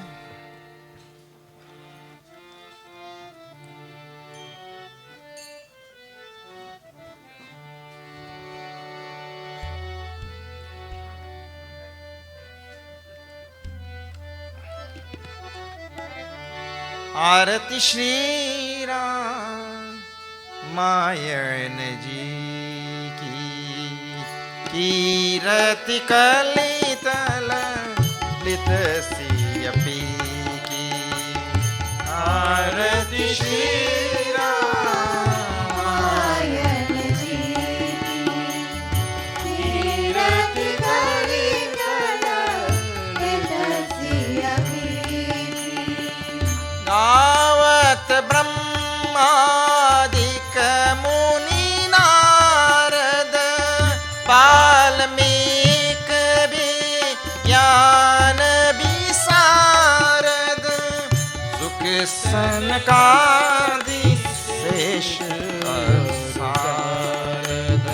आरती श्री रामायण जी की, कीरति कलित ललित सियपी की. आरती श्री रामायण जी की, कीरति कलित ललित सियपी की. गावत ब्रह्मादिक मुनि नारद, वाल्मीक ज्ञान विशारद, सुख सनकादि शेष सारद,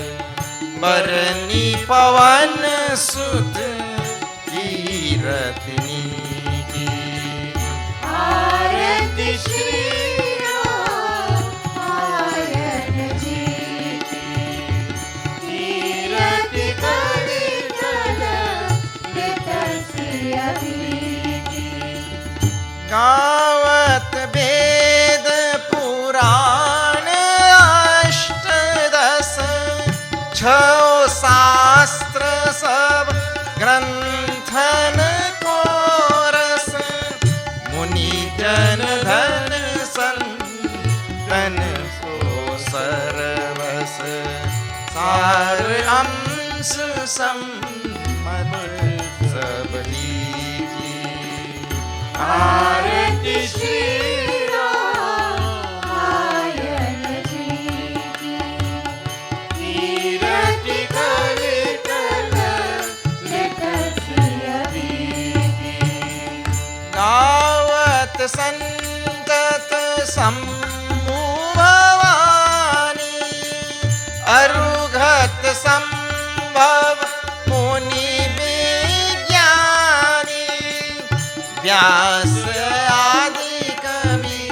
बरनी पवन सुत कीरतनी की. आरती श्री रामायण जी की, कीरति कलित ललित सियपी की. गावत वेद पुराण अष्टदश, छो शास्त्र सब ग्रंथन को रस, मुनि जन धन संतन सो सरवस, सार अंश सम्मत सब ही की. आरती श्री रामायण जी की, कीरति कलित ललित सियपी की. गावत संतत सम्भवानी, अरुघत संभव मुनि विज्ञानी, व्यास आदि कवि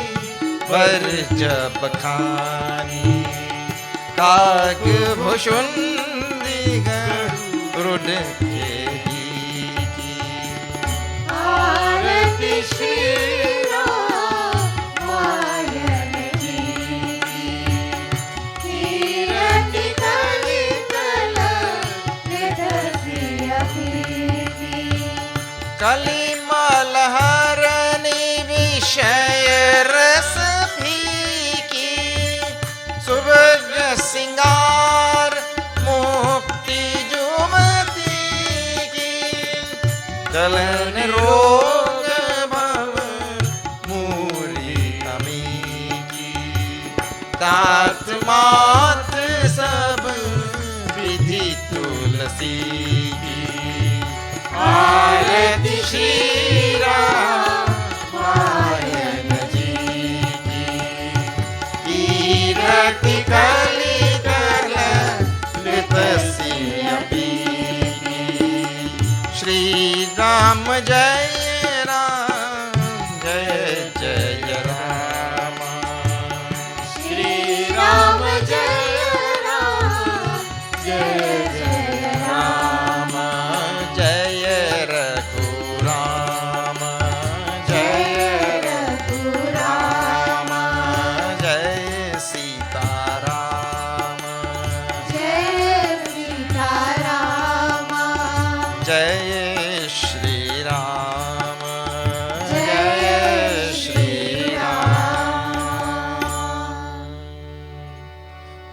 वर जप खानी. काग भुषुंडी गरुड़ के ही की. कलिमलहरणी विषय रस फीकी सुभग सिंगार मुक्ति जुमती की गलन रोग भव मूरी अमी की तात मात सब विधि तुलसी आरती शीरा मायन जी की कीरति कली कल कृतसी श्री राम जय जय राम श्री राम जय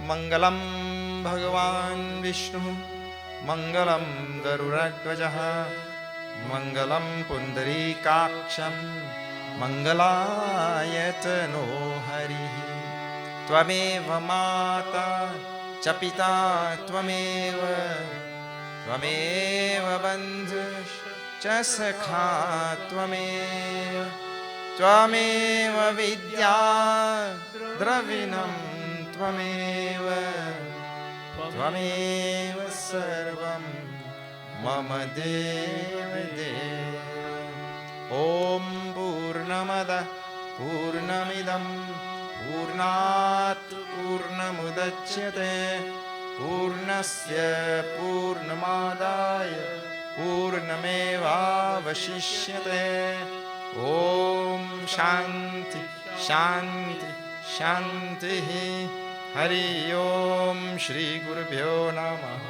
मंगलम भगवान विष्णु मंगलम गरुड़ध्वजः मंगलम पुंडरीकाक्षं मंगलायतनो हरिः त्वमेव माता च पिता त्वमेव बन्धुश्च सखा त्वमेव विद्या द्रविणं त्वमेव सर्वं मम देव ॐ पूर्णमदः पूर्णमिदं पूर्णात् पूर्णमुदच्यते पूर्णस्य पूर्णमादाय पूर्णमेवावशिष्यते ॐ शान्ति शान्ति शान्तिः हरि ओम श्री गुरुभ्यो नमः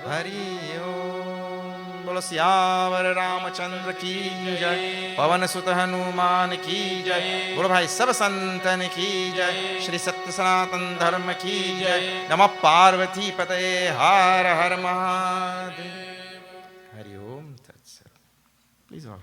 हरि ओम। बोलो सियावर रामचंद्र की जय, पवन सुत हनुमान की जय, बोलो भाई सब संतन की जय, श्री सत्य सनातन धर्म की जय। नमः पार्वती पते हर हर महादेव। हरि ओम तत्सत। Please all